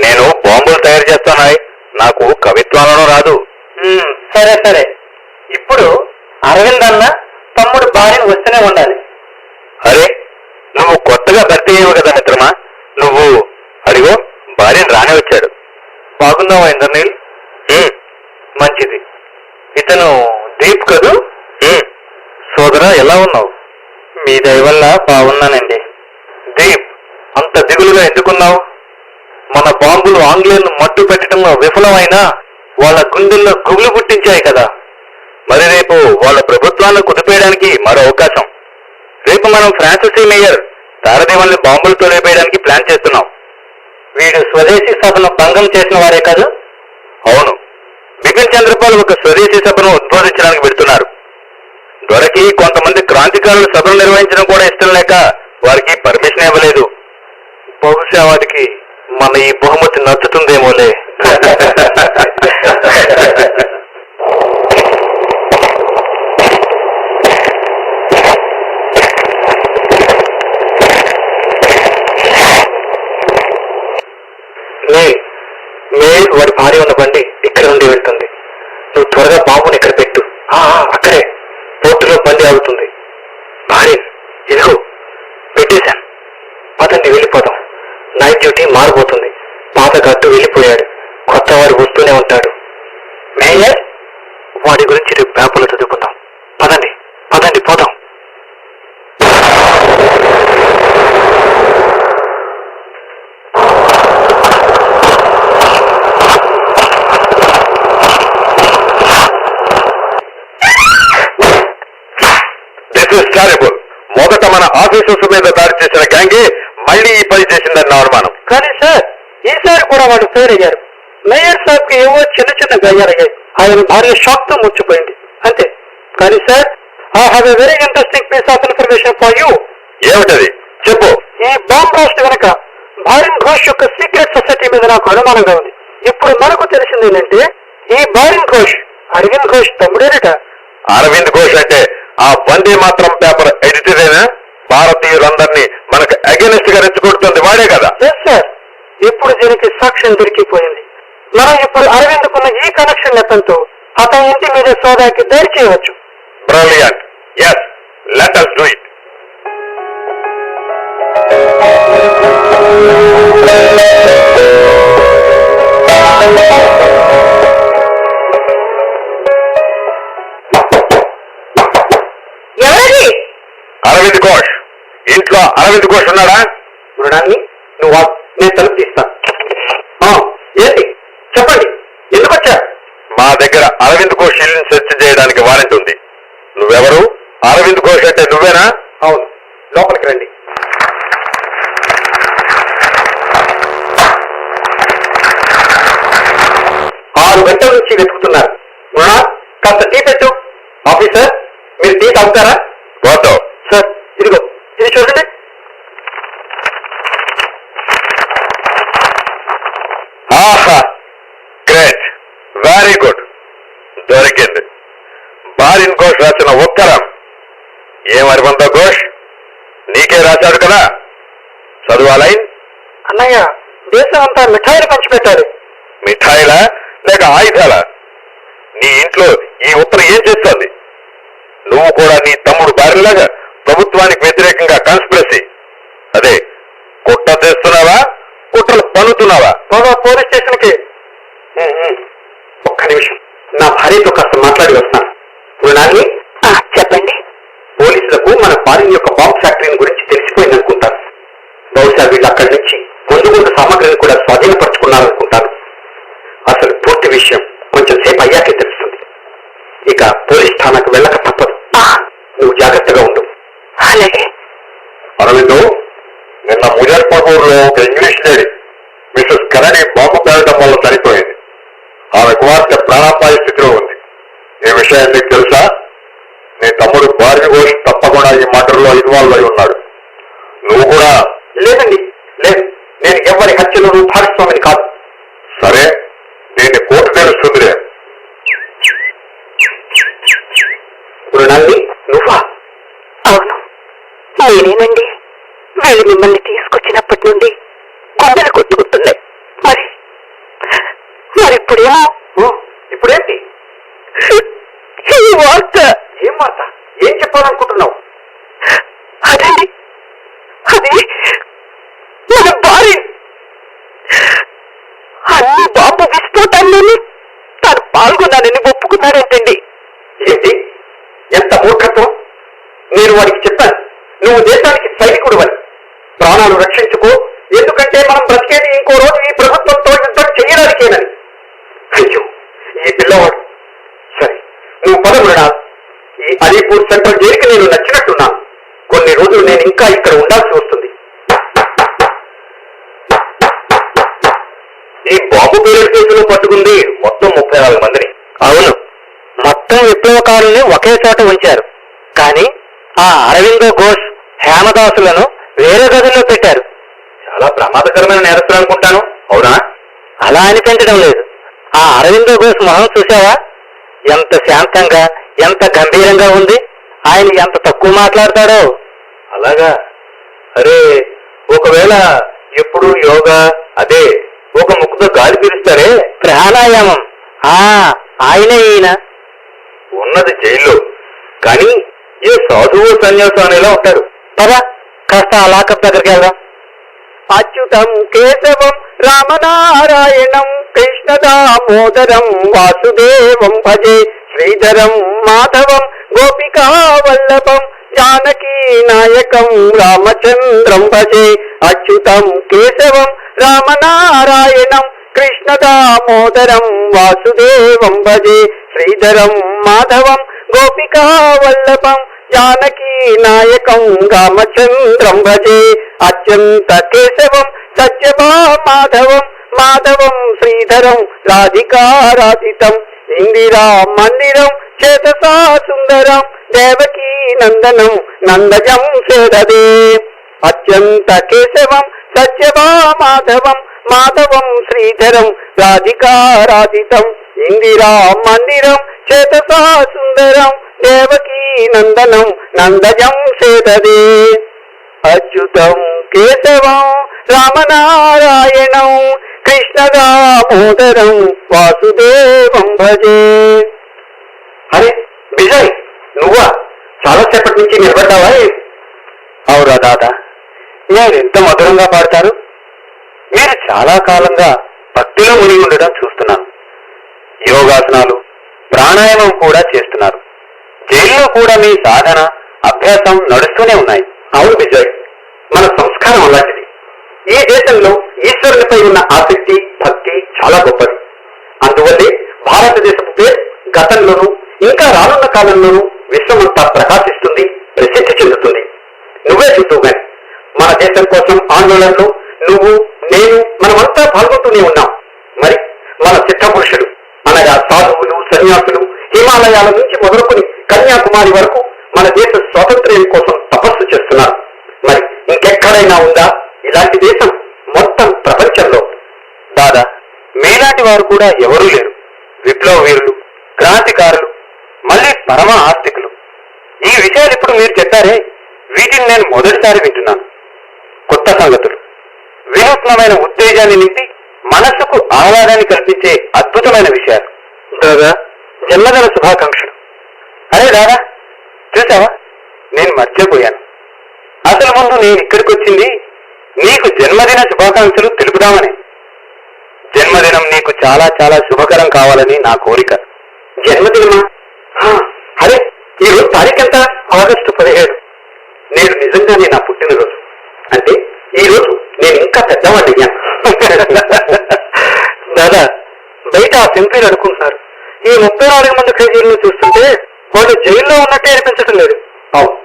నేను బాంబులు తయారు చేస్తానాయ్, నాకు కవిత్వాలను రాదు. సరే సరే, ఇప్పుడు అరవింద్ అన్న తమ్ముడు భార్యను వస్తూనే ఉండాలి. అరే, నువ్వు కొత్తగా భర్తీ అయ్యావు కదా మిత్రమా, నువ్వు అడిగో భార్యను రానే వచ్చాడు. బాగున్నావా ఇంద్రనీల్? మంచిది. ఇతను దీప్ కదూ? సోదరా, ఎలా ఉన్నావు? మీ దయ వల్ల బాగున్నానండి. దీప్, అంత దిగులుగా ఎందుకున్నావు? మన బాంబులు ఆంగ్లేయులను మట్టు పెట్టడంలో విఫలమైనా వాళ్ళ గుండెల్లో గుగులు పుట్టించాయి కదా. మరి రేపు వాళ్ళ ప్రభుత్వాన్ని కుదిపేయడానికి మరో అవకాశం. రేపు మనం ఫ్రాన్సిస్ మేయర్ తారదేవల్ని బాంబులతో రేపేయడానికి ప్లాన్ చేస్తున్నాం. వీడు స్వదేశీ సభను భంగం చేసిన వారే కాదు? అవును, బిపిన్ చంద్రపాల్ ఒక స్వదేశీ సభను ఉద్బోధించడానికి పెడుతున్నారు. దొరకి కొంతమంది క్రాంతికారులు సభలు నిర్వహించడం కూడా ఇష్టం లేక వారికి పర్మిషన్ ఇవ్వలేదు. బహుశా వారికి మన ఈ బహుమతి నచ్చుతుందేమోలే. మేయర్ వాడి భార్య ఉన్న బండి ఇక్కడ నుండి వెళ్తుంది. నువ్వు త్వరగా బాబుని ఇక్కడ పెట్టు. అక్కడే పోర్టులో బండి ఆగుతుంది. భార్య ఇదిగో పెట్టేశాను. పదండి వెళ్ళిపోదాం. నైట్ డ్యూటీ మారిపోతుంది. పాత గట్టు వెళ్ళిపోయాడు. కొత్త వాడు వస్తూనే ఉంటాడు. మేయర్ వాడి గురించి రేపు పేపర్లో చదువుకుందాం. పదండి పదండి పోదాం. మొదట మన ఆఫీసర్స్ మీద దాడి చేసిన గ్యాంగే మళ్ళీ ఈ పని చేసిందని నా అనుమానం. కానీ సార్, ఈసారి కూడా వాళ్ళు ఫెయిల్ అయ్యారు. మేయర్ సాబ్ కి ఏవో చిన్న చిన్న గాయాలయ్యాయి. ఆయన భార్య షాక్ తో ముచ్చిపోయింది అంతే. కానీ sir, I have a very interesting piece of information for you. ఏమిటది చెప్పు. ఈ బాంబ్ బ్లాస్ట్ వెనక భారన్ ఘోష్ యొక్క సీక్రెట్ సొసైటీ మీద నాకు అనుమానంగా ఉంది. ఇప్పుడు మనకు తెలిసింది ఏంటంటే ఈ భారన్ ఘోష్ అరవింద్ ఘోష్ తమ్ముడేనట. అరవింద్ ఘోష్ అంటే ఆ వందే మాత్రం పేపర్ ఎడిటరేనా? భారతీయులందరినీ మనకు అగెనిస్ట్ గా రెచ్చగొడుతుంది వాడే కదా? ఎస్ సార్, ఇప్పుడు దీనికి సాక్ష్యం దొరికిపోయింది. మనం ఇప్పుడు అరవింద్ కున్న ఈ కనెక్షన్ నెపంతో అతని ఇంటి మీద సోదాకి దాడి చేయవచ్చు. Brilliant. Yes, let us do it. ఎవరది? అరవింద్ ఘోష్. ఇంట్లో అరవింద్ ఘోష్ ఉన్నాడా? మృణాన్ని నువ్వు నేను తలుపు తీస్తా. ఏంటి చెప్పండి, ఎందుకు వచ్చా? మా దగ్గర అరవింద్ ఘోష్ ఇల్లుని సెర్చ్ చేయడానికి వారెంట్ ఉంది. నువ్వెవరు? అరవింద్ ఘోష్ అంటే నువ్వేనా? అవును, లోపలికి రండి. ఆరు గంటల నుంచి వెతుకుతున్నారు. మృణా, కాస్త టీ పెట్టు. ఆఫీసర్, మీరు టీ తాగుతారా? పోతావు సార్, ఇదిగో ఇది చూడండి. ఆహా, గ్రేట్, వెరీ గుడ్. దొరికింది. భారన్ ఘోష్ రాసిన ఉత్తరం. ఏమరివంత ఘోష్, నీకే రాశాడు కదా? చదువా లైన్. అన్నయ్య, దేశం అంతా మిఠాయిలు పంచిపెట్టారు. మిఠాయిలా లేక ఆయుధాలా? నీ ఇంట్లో ఈ ఉత్తరం ఏం చేస్తోంది? నువ్వు కూడా నీ తమ్ముడు భార్యలాగా ప్రభుత్వానికి వ్యతిరేకంగా కాన్స్పిరసీ, అదే కుట్ర చేస్తున్నావా, కుట్రలు పన్నుతున్నావా? పోలీస్ స్టేషన్ కి. ఒక్క నిమిషం, నా భార్యతో కాస్త మాట్లాడి వస్తాను. మృణాలి, చెప్పండి. పోలీసులకు మన భార్య యొక్క బాంబ్ ఫ్యాక్టరీని గురించి తెలిసిపోయిందనుకుంటారు. బహుశా వీళ్ళు అక్కడి నుంచి ముందు సామగ్రిని కూడా స్వాధీనపరుచుకున్నారనుకుంటారు. అసలు పూర్తి విషయం కొంచెం సేపు అయ్యాకే తెలుస్తుంది. ఇక పోలీస్ ఠాణాకు వెళ్ళక తప్పదు. నువ్వు జాగ్రత్తగా ఉండు. అలాగే. అరవిందు, నిన్న ముజఫర్పూర్లో ఒక English lady Mrs Kennedy bomb పేరడం వల్ల చనిపోయింది. ఆమె కుమార్తె ప్రాణాపాయ స్థితిలో ఉంది. ఈ విషయం నీకు తెలుసా? నీ తమ్ముడు భార్య ఘోష్ తప్పకుండా ఈ మటర్లో ఇన్వాల్వ్ అయి ఉన్నాడు. నువ్వు కూడా? లేదండి, లేదు. నేను ఎవరి హత్యలోనూ భాగస్వామిని కాదు. సరే, దీన్ని కోర్టు తెలుస్తుందిలే. మృణాలి, నువ్వా? అవును, నేనేనండి. వీళ్ళు మిమ్మల్ని తీసుకొచ్చినప్పటి నుండి గుండెలు కొట్టుకుంటున్నాయి. మరిప్పుడేమో ఇప్పుడేంటి? ఈ వార్త. ఏం వార్త? ఏం చెప్పాలనుకుంటున్నావు? అదండి, అది మన భార్య అన్ని బాంబు విస్ఫోటాల్లోని తాను పాల్గొన్నానని ఒప్పుకున్నాడంటండి. ఏంటి? ఎంత మూర్ఖత్వం! నేను వాడికి చెప్పాను, నువ్వు దేశానికి సైనికుడు అని. ప్రాణాలు రక్షించుకో, ఎందుకంటే మనం బ్రతికేది ఇంకో రోజు ఈ ప్రభుత్వంతో యుద్ధం చేయడానికేనని. అయ్యో, ఈ పిల్లవాడు. సరే, నువ్వు పదముడా. ఈ అలీపూర్ సెంట్రల్ జైలుకి నేను నచ్చినట్టున్నాను. కొన్ని రోజులు నేను ఇంకా ఇక్కడ ఉండాల్సి వస్తుంది. ఈ బాంబు బాంబు పేలుడు కేసులో పట్టుకుంది మొత్తం 34 మందిని. అవును, మొత్తం విప్లవకారుల్ని ఒకే చోట ఉంచారు. కానీ ఆ అరవిందో ఘోష్, హేమదాసులను వేరే గదుల్లో పెట్టారు. చాలా ప్రమాదకరమైన నేరస్తులు అనుకుంటాను. అవునా? అలా అనిపించడం లేదు. ఆ అరవిందో ఘోష్ మొహం చూసావా? ఎంత శాంతంగా, ఎంత గంభీరంగా ఉంది. ఆయన ఎంత తక్కువ మాట్లాడతాడో. అలాగా? అరే, ఒకవేళ ఎప్పుడు యోగా, అదే ఒక ముక్కుతో గాలి పీలుస్తారే ప్రాణాయామం, ఆయనే ఈయన. ఉన్నది జైల్లో, కానీ ఏ సాధువు సన్యాసం అనేలా ఉంటారు. పదా కాస్త ఆ లాకప్ దగ్గరికి వెళ్దాం. అచ్యుతం కేశవం రామనారాయణం కృష్ణ దామోదరం వాసుదేవం భజే శ్రీధరం మాధవం గోపికా వల్లభం జానకీ నాయకం రామచంద్రం భజే. అచ్యుతం కేశవం రామనారాయణం కృష్ణ దామోదరం వాసుదేవం భజే శ్రీధరం మాధవం గోపికా వల్లభం జానకీ నాయకం రామచంద్రం భజే. అత్యంత కేశవం సత్యభా మాధవం మాధవం శ్రీధరం రాధికారాధితం ఇందిరా మందిరం చేతసా సుందరం దేవకీ నందనం నందజం సేదదే. అత్యంత కేశవం సత్యభా మాధవం మాధవం శ్రీధరం రాధికారాధితం ఇందిరా మందిరం చేతసా సుందరం దేవకీ నందనం నందజం సేదదే. అచ్యుతం కేశవం రామనారాయణం కృష్ణ దామోదరం వాసుదేవం భజే. అరే విజయ్, నువ్వా? చాలాసేపటి నుంచి నిలబడ్డావా? అవురా దాదా, మీరు ఎంత మధురంగా పాడతారు. మీరు చాలా కాలంగా భక్తిలో మునిగి ఉండడం చూస్తున్నాను. యోగాసనాలు, ప్రాణాయామం కూడా చేస్తున్నారు. జైల్లో కూడా మీ సాధన, అభ్యాసం నడుస్తూనే ఉన్నాయి. అవును విజయ్, మన సంస్కారం అలాంటిది. ఈ దేశంలో ఈశ్వరునిపై ఉన్న ఆసక్తి, భక్తి చాలా గొప్పది. అందువల్లే భారతదేశపు పేరు గతంలోనూ ఇంకా రానున్న కాలంలోనూ విశ్వమంతా ప్రకాశిస్తుంది, ప్రసిద్ధి చెందుతుంది. నువ్వే చూస్తూ గాని మన దేశం కోసం ఆందోళనలో నువ్వు, నేను, మనమంతా పాల్గొంటూనే ఉన్నాం. మరి మన సిద్ధపురుషుడు అనగా సాధువులు, సన్యాసులు హిమాలయాల నుంచి మొదలుకొని కన్యాకుమారి వరకు మన దేశ స్వాతంత్ర్యం కోసం తపస్సు చేస్తున్నారు. మరి ఇంకెక్కడైనా ఉందా ఇలాంటి దేశం మొత్తం ప్రపంచంలో? దాదా, మీలాంటి వారు కూడా ఎవరూ లేరు. విప్లవ వీరులు, క్రాంతికారులు, మళ్ళీ పరమ ఆస్తికులు. ఈ విషయాలు ఇప్పుడు మీరు చెప్పారే, వీటిని నేను మొదటిసారి వింటున్నాను. కొత్త సంగతులు, వినూత్నమైన ఉత్తేజాన్ని నింపి మనస్సుకు ఆహ్లాదాన్ని కల్పించే అద్భుతమైన విషయాలు. దాదా, జన్మదిన శుభాకాంక్షలు. అరే దాదా, చూసావా, నేను మర్చిపోయాను. అసలు ముందు నేను ఇక్కడికి వచ్చింది నీకు జన్మదిన శుభాకాంక్షలు తెలుపుదామని. జన్మదినం నీకు చాలా చాలా శుభకరం కావాలని నా కోరిక. జన్మదినమా? అరే, ఈ రోజు తారీఖెంత? ఆగస్టు 17. నేను నిజంగానే నా పుట్టినరోజు. అంటే ఈ రోజు నేను ఇంకా పెద్దవాడియ్యాను. దాదా, బయట ఆ సెంట్రీలు అడుకుంటున్నారు. ఈ 34 మంది ఖైదీలను చూస్తుంటే వాళ్ళు జైల్లో ఉన్నట్టే అనిపించడం లేదు. అవును,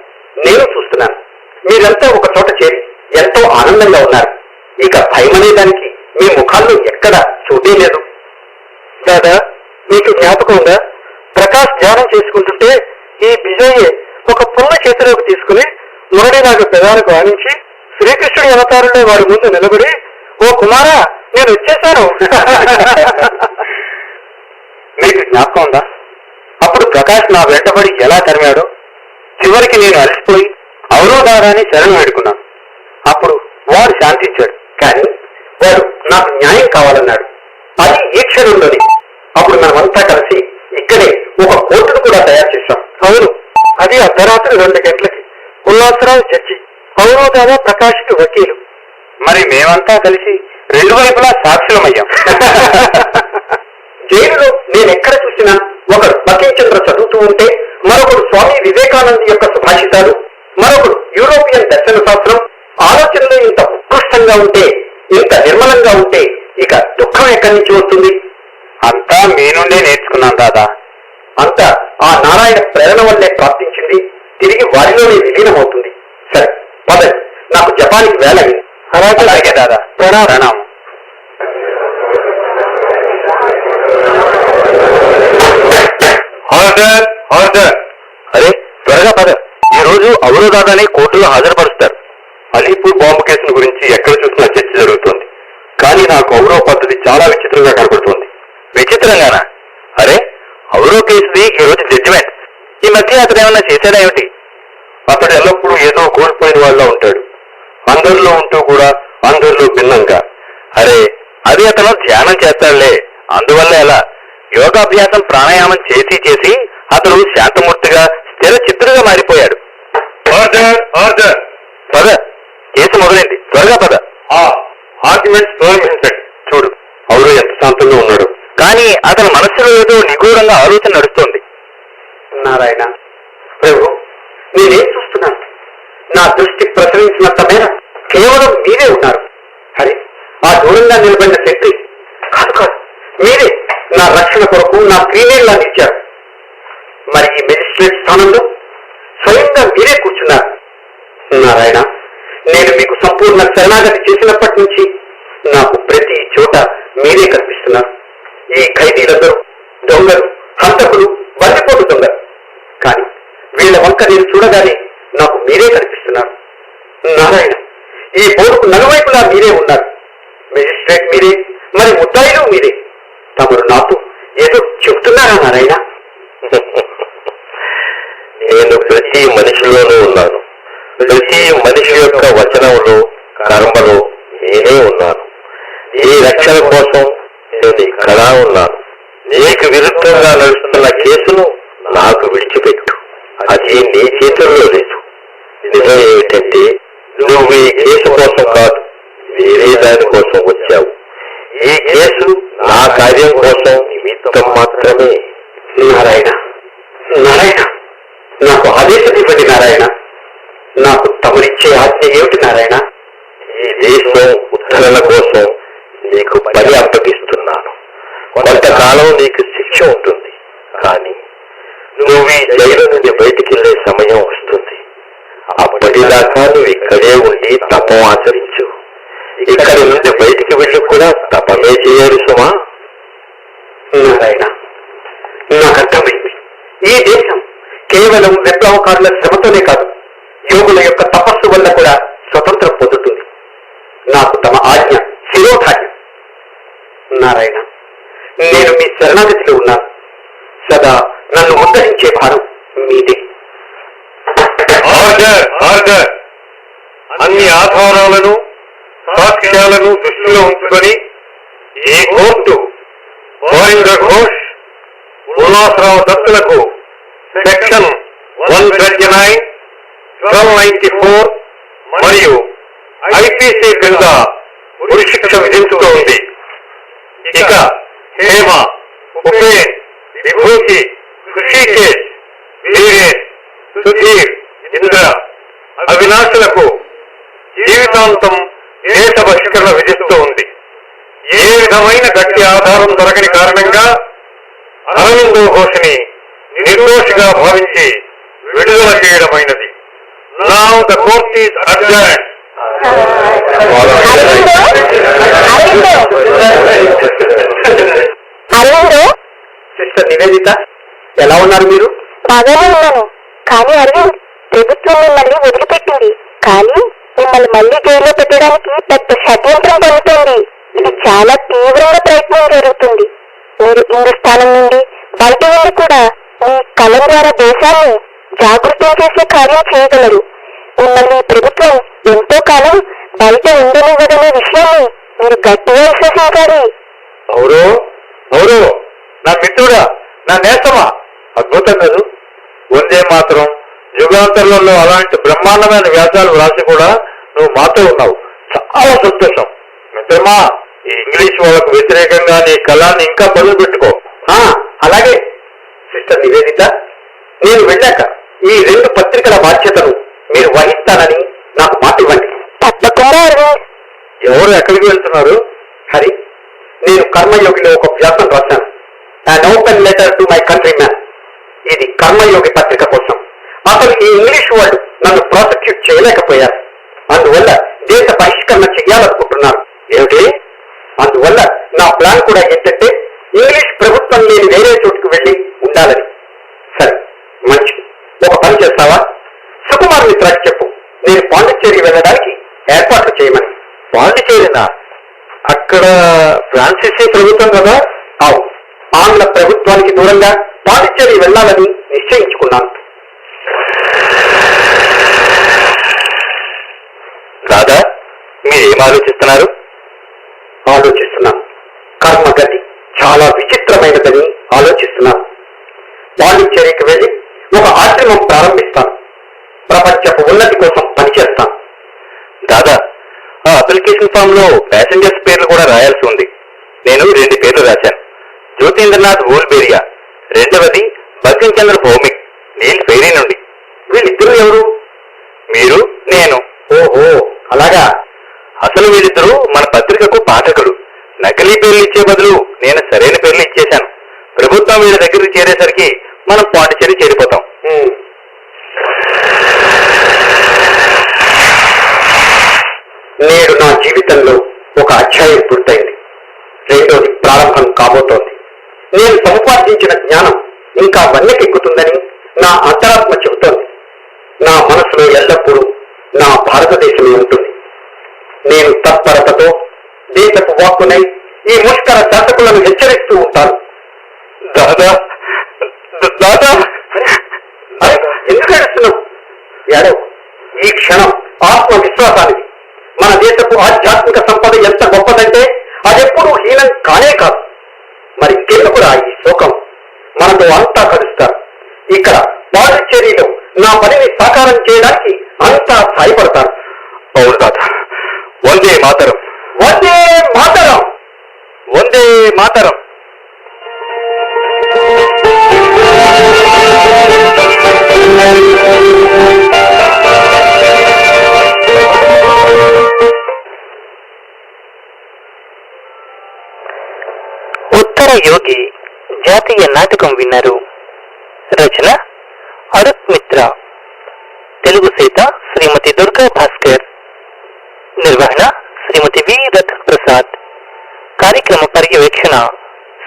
నేను చూస్తున్నాను. మీరంతా ఒక చోట చేరి ఎంతో ఆనందంగా ఉన్నారు. ఇక భయమనే దానికి మీ ముఖాల్లో ఎక్కడ చోటే లేదు. దాదా, మీకు జ్ఞాపకం ఉందా? ప్రకాష్ ధ్యానం చేసుకుంటుంటే ఈ బిజోయే ఒక పుల్ల చేతిలోకి తీసుకుని మురళిలాగా పెదాలకు ఆనించి శ్రీకృష్ణుడి అవతారంలో వాడి ముందు నిలబడి, ఓ కుమారా, నేను వచ్చేశాను. మీకు జ్ఞాపకం ఉందా? అప్పుడు ప్రకాష్ నా వెంటబడి ఎలా తరిమాడో. చివరికి నేను అలసిపోయి అవునో దాదాని శరణు వేడుకున్నాను. అప్పుడు వాడు శాంతించాడు. కానీ వాడు నాకు న్యాయం కావాలన్నాడు. అది ఈ క్షణంలోనే. అప్పుడు మనమంతా కలిసి ఇక్కడే ఒక కోర్టును కూడా తయారు చేశాం. అవును, అది అర్ధరాత్రి 2 గంటలకి. ఉల్లాసరావు జడ్జి, అవునో దాదా ప్రకాష్కి వకీలు. మరి మేమంతా కలిసి 2 వైపులా సాక్షులమయ్యాం. జైలులో నేనెక్కడ చూసినా ఒకడు బకించంద్ర చదువుతూ ఉంటే, మరొకడు స్వామి వివేకానంద యొక్క సుభాషితాలు, మరొకడు యూరోపియన్ దర్శన శాస్త్రం. ఆలోచనలు ఇంత ఉత్కృష్టంగా ఉంటే, ఇంత నిర్మలంగా ఉంటే ఇక దుఃఖం ఎక్కడి నుంచి వస్తుంది? అంతా మీ నుండే నేర్చుకున్నాను దాదా. అంతా ఆ నారాయణ ప్రేరణ వల్లే ప్రాప్తించింది. తిరిగి వారిలోనే విలీనమవుతుంది. సరే పదండి, నాకు జపానికి వేళ. అలాగే దాదా, ప్రణామం. మత్స్యదారులని కోర్టులో హాజరుపరుస్తారు. అలీపూర్ బాంబు కేసుల గురించి ఎక్కడ చూసినా చర్చ జరుగుతుంది. కానీ నాకు ఔరవ పద్ధతి చాలా విచిత్రంగా కనబడుతుంది. విచిత్రంగానా? అరే, ఔరవ కేసుది ఈ రోజు జడ్జిమెంట్. ఈ మధ్య అతను ఏమన్నా చేశాడా ఏమిటి? అతడు ఎల్లప్పుడూ ఏదో కోల్పోయిన వాళ్ళ ఉంటాడు. అందరిలో ఉంటూ కూడా అందరిలో భిన్నంగా. అరే, అది అతను ధ్యానం చేస్తాడులే. అందువల్ల ఎలా? యోగాభ్యాసం ప్రాణాయామం చేసి చేసి అతను శాంతమూర్తిగా స్థిర చిత్రుగా మారిపోయాడు. పద, కేసు మొదలైంది. త్వరగా పద. ఆర్గ్యుమెంట్స్ ప్రారంభించండి. చూడు, ఎవరు ఎంత శాంతంగా ఉన్నాడు. కానీ అతని మనస్సులో ఏదో నిగూఢంగా ఆలోచన నడుస్తోంది. నారాయణ ప్రభు, నేనేం చూస్తున్నాను? నా దృష్టి ప్రసరించినంత మేర కేవలం మీరే ఉన్నారు. హరి, ఆ దూరంగా నిలబడిన శక్తి కాదు కాదు, మీరే నా రక్షణ కొరకు నా క్రీమేల్లా ఇచ్చారు. మరి ఈ మెజిస్ట్రేట్ స్థానంలో స్వయంగా మీరే కూర్చున్నారు. నారాయణ, నేను మీకు సంపూర్ణ శరణాగతి చేసినప్పటి నుంచి నాకు ప్రతి చోట మీరే కనిపిస్తున్నారు. ఈ ఖైదీలందరూ దొంగలు, హంతకులు, బందిపోటు దొంగలు. కానీ వీళ్ళ వంక నేను చూడగానే నాకు మీరే కనిపిస్తున్నారు. నారాయణ, ఈ బోర్డుకు నలువైపులా మీరే ఉన్నారు. మెజిస్ట్రేట్ మీరే, మరి ముద్దాయిలు మీరే. తమరు నాతో ఏదో చెబుతున్నారా నారాయణ? నేను ప్రతి మనిషిలోనూ ఉన్నాను. ప్రతి మనిషి యొక్క వచనంలో, కర్మలో నేనే ఉన్నాను. ఈ రక్షణ కోసం నేను ఇక్కడ ఉన్నాను. నీకు విరుద్ధంగా నడుస్తున్న కేసును నాకు విడిచిపెట్టు. అది నీ చేతుల్లో లేదు. నిజం ఏమిటంటే, నువ్వు ఈ కేసు కోసం కాదు, వేరే దాని కోసం వచ్చావు. ఈ కేసు నా కార్యం కోసం నిమిత్తం మాత్రమే. నారాయణ, నారాయణ, నాకు ఆదేశం ఇవ్వండి నారాయణ. నాకు తమరిచ్చే ఆజ్ఞ ఏమిటి నారాయణ? ఈ దేశం ఉద్ధరణ కోసం నీకు పని అప్పగిస్తున్నాను. కొంతకాలం నీకు శిక్ష ఉంటుంది. కానీ నువ్వు ఈ జైలు నుండి బయటికి వెళ్లే సమయం వస్తుంది. అప్పటిదాకా నువ్వు ఇక్కడే ఉండి తపం ఆచరించు. ఇక్కడి నుండి బయటికి వెళ్ళి కూడా తపమే చేయాలి సుమా. నారాయణ, నాకు అర్థమైంది. ఈ దేశం కేవలం విప్లవకారుల శ్రమతోనే కాదు, యోగుల యొక్క తపస్సు వల్ల కూడా స్వతంత్రం పొందుతుంది. నాకు తమ ఆజ్ఞ శిరోధార్యం. నారాయణ, నేను మీ శరణాగతిలో ఉన్నాను. సదా నన్ను ఉద్ధరించే భారం మీదే. Order, order. అన్ని ఆధారాలను, సాక్ష్యాలను దృష్టిలో ఉంచుకొని ఈ కోర్టు గోవింద ఘోష్, ఉల్లాసరావు దత్తులకు సెక్షన్ 129, 1294 మరియు ఐపీసీ కింద ఉరిశిక్ష విధించుతోంది. ఇక హేమ, ఉపేన్, విభూతి, హృషికేశ్, వీరేన్, సుధీర్, ఇంద్ర, అవినాశులకు జీవితాంతం దేశ బహిష్కరణ విధిస్తూ ఉంది. ఏ విధమైన గట్టి ఆధారం దొరకని కారణంగా అరవిందో ఘోష్ని నిర్దోషిగా భావించి విడుదల చేయడమైనది. Now the court is adjourned. Aurobindo, sister Nivedita, ఎలా ఉన్నారు మీరు? బాగానే ఉన్నాను. కానీ అరవింద్, ప్రభుత్వం మిమ్మల్ని వదిలిపెట్టింది. కానీ మిమ్మల్ని మళ్ళీ జైల్లో పెట్టడానికి పెద్ద షడ్యంత్రం జరుగుతుంది. ఇది చాలా తీవ్రంగా ప్రయత్నం జరుగుతుంది. మీరు హిందుస్థానం నుండి బయట వెళ్ళి కూడా మీ కలం ద్వారా దేశాన్ని జాగృతం చేసే కార్యం చేయగలరు. మిమ్మల్ని ప్రభుత్వం ఎంతో కాలం బయట ఉండనివ్వదనే విషయాన్ని మీరు గట్టిగా విశ్వసించాలి. అవురో, అవురో, నా మిత్రుడా, నా నేస్తమా, అద్భుతం కాదు? వందే మాత్రం యుగాంతరంలో అలాంటి బ్రహ్మాండమైన వ్యాసాలు వ్రాసి కూడా నువ్వు మాతో ఉన్నావు. చాలా సంతోషం మిత్రమా. ఈ ఇంగ్లీష్ వాళ్ళకు వ్యతిరేకంగా నీ కళాన్ని ఇంకా పదులు పెట్టుకో. అలాగే సిస్టర్ నివేదిత, నేను వెళ్ళాక ఈ 2 పత్రికల బాధ్యతను మీరు వహిస్తానని నాకు మాట ఇవ్వండి. తప్పకుండా అరవింద్. ఎవరు ఎక్కడికి వెళ్తున్నారు? హరి, నేను కర్మయోగిలో ఒక వ్యాసం రాశాను. an open letter to my countrymen. ఇది కర్మయోగి పత్రిక కోసం. అసలు ఈ ఇంగ్లీష్ వాళ్ళు నన్ను ప్రాసిక్యూట్ చేయలేకపోయారు. అందువల్ల దేశ బహిష్కరణ చెయ్యాలనుకుంటున్నాను. ఏమిటి? అందువల్ల నా ప్లాన్ కూడా ఏంటంటే ఇంగ్లీష్ ప్రభుత్వం లేని వేరే చోటుకు వెళ్ళి ఉండాలని. సరే, మంచిది. ఒక పని చేస్తావా? సుకుమార్ మిత్రాకి పాండిచేరినా? అక్కడ ఫ్రాన్సిసీ ప్రభుత్వం కదా? అవును, ఆంగ్ల ప్రభుత్వానికి దూరంగా పాండిచ్చేరి వెళ్లాలని నిశ్చయించుకున్నాను. రాధా, మీరేం ఆలోచిస్తున్నారు? ఆలోచిస్తున్నాను. కర్మగతి చాలా విచిత్రమైనదని ఆలోచిస్తున్నాను. పాండిచ్చేరికి వెళ్లి ఒక ఆశ్రమం ప్రారంభిస్తాను. ప్రపంచపు ఉన్నతి కోసం పనిచేస్తాను. దాదా, ఆ అప్లికేషన్ ఫామ్ లో ప్యాసింజర్స్ పేర్లు కూడా రాయాల్సి ఉంది. నేను 2 పేర్లు రాశాను. జ్యోతీంద్రనాథ్ ఓల్బేరియా, రెండవది బంకిం చంద్ర భౌమిక్, నీల్ ఫెయిరీ నుండి. వీళ్ళిద్దరూ ఎవరు? మీరు, నేను. ఓహో, అలాగా. అసలు వీళ్ళిద్దరూ మన పత్రికకు పాఠకులు. నకిలీ పేర్లు ఇచ్చే బదులు నేను సరైన పేర్లు ఇచ్చేశాను. ప్రభుత్వం వీళ్ళ దగ్గరికి చేరేసరికి మనం పాండిచేరి చేరిపోతాం. నేడు నా జీవితంలో ఒక అధ్యాయం పూర్తయింది. రెండోది ప్రారంభం కాబోతోంది. నేను సంపాదించిన జ్ఞానం ఇంకా వన్నెకెక్కుతుందని నా అంతరాత్మ చెబుతోంది. నా మనసులో ఎల్లప్పుడూ నా భారతదేశమే ఉంటుంది. నేను తత్పరతతో దేశపు వాక్కునై ఈ ముష్కర శాసకులను హెచ్చరిస్తూ ఉంటాను. దాదా, దాదా, అరే, ఎందుకు ఏడుస్తున్నావు? ఏడవ. ఈ క్షణం ఆత్మవిశ్వాసానికి. మన దేశపు ఆధ్యాత్మిక సంపద ఎంత గొప్పదంటే అదెప్పుడూ హీనం కానే కాదు. మరి ఇంకెందుకురా ఈ శోకం? మనతో అంతా కలుస్తారు. ఇక్కడ పాండిచ్చేరిలో నా పనిని సాకారం చేయడానికి అంతా సాయపడతారు. అవును దాదా. వందే మాతరం, వందే మాతరం, వందే మాతరం. ఉత్తర యోగి జాతీయ నాటకం విన్నారు. రచన అరుత్ మిత్ర. తెలుగు సీత శ్రీమతి దుర్గా భాస్కర్. నిర్వహణ శ్రీమతి వి రత్ ప్రసాద్. కార్యక్రమ పర్యవేక్షణ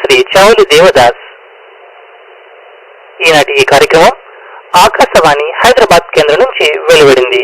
శ్రీ చావులి దేవదాస్. ఈనాటి ఈ కార్యక్రమం ఆకాశవాణి హైదరాబాద్ కేంద్రం నుంచి వెలువడింది.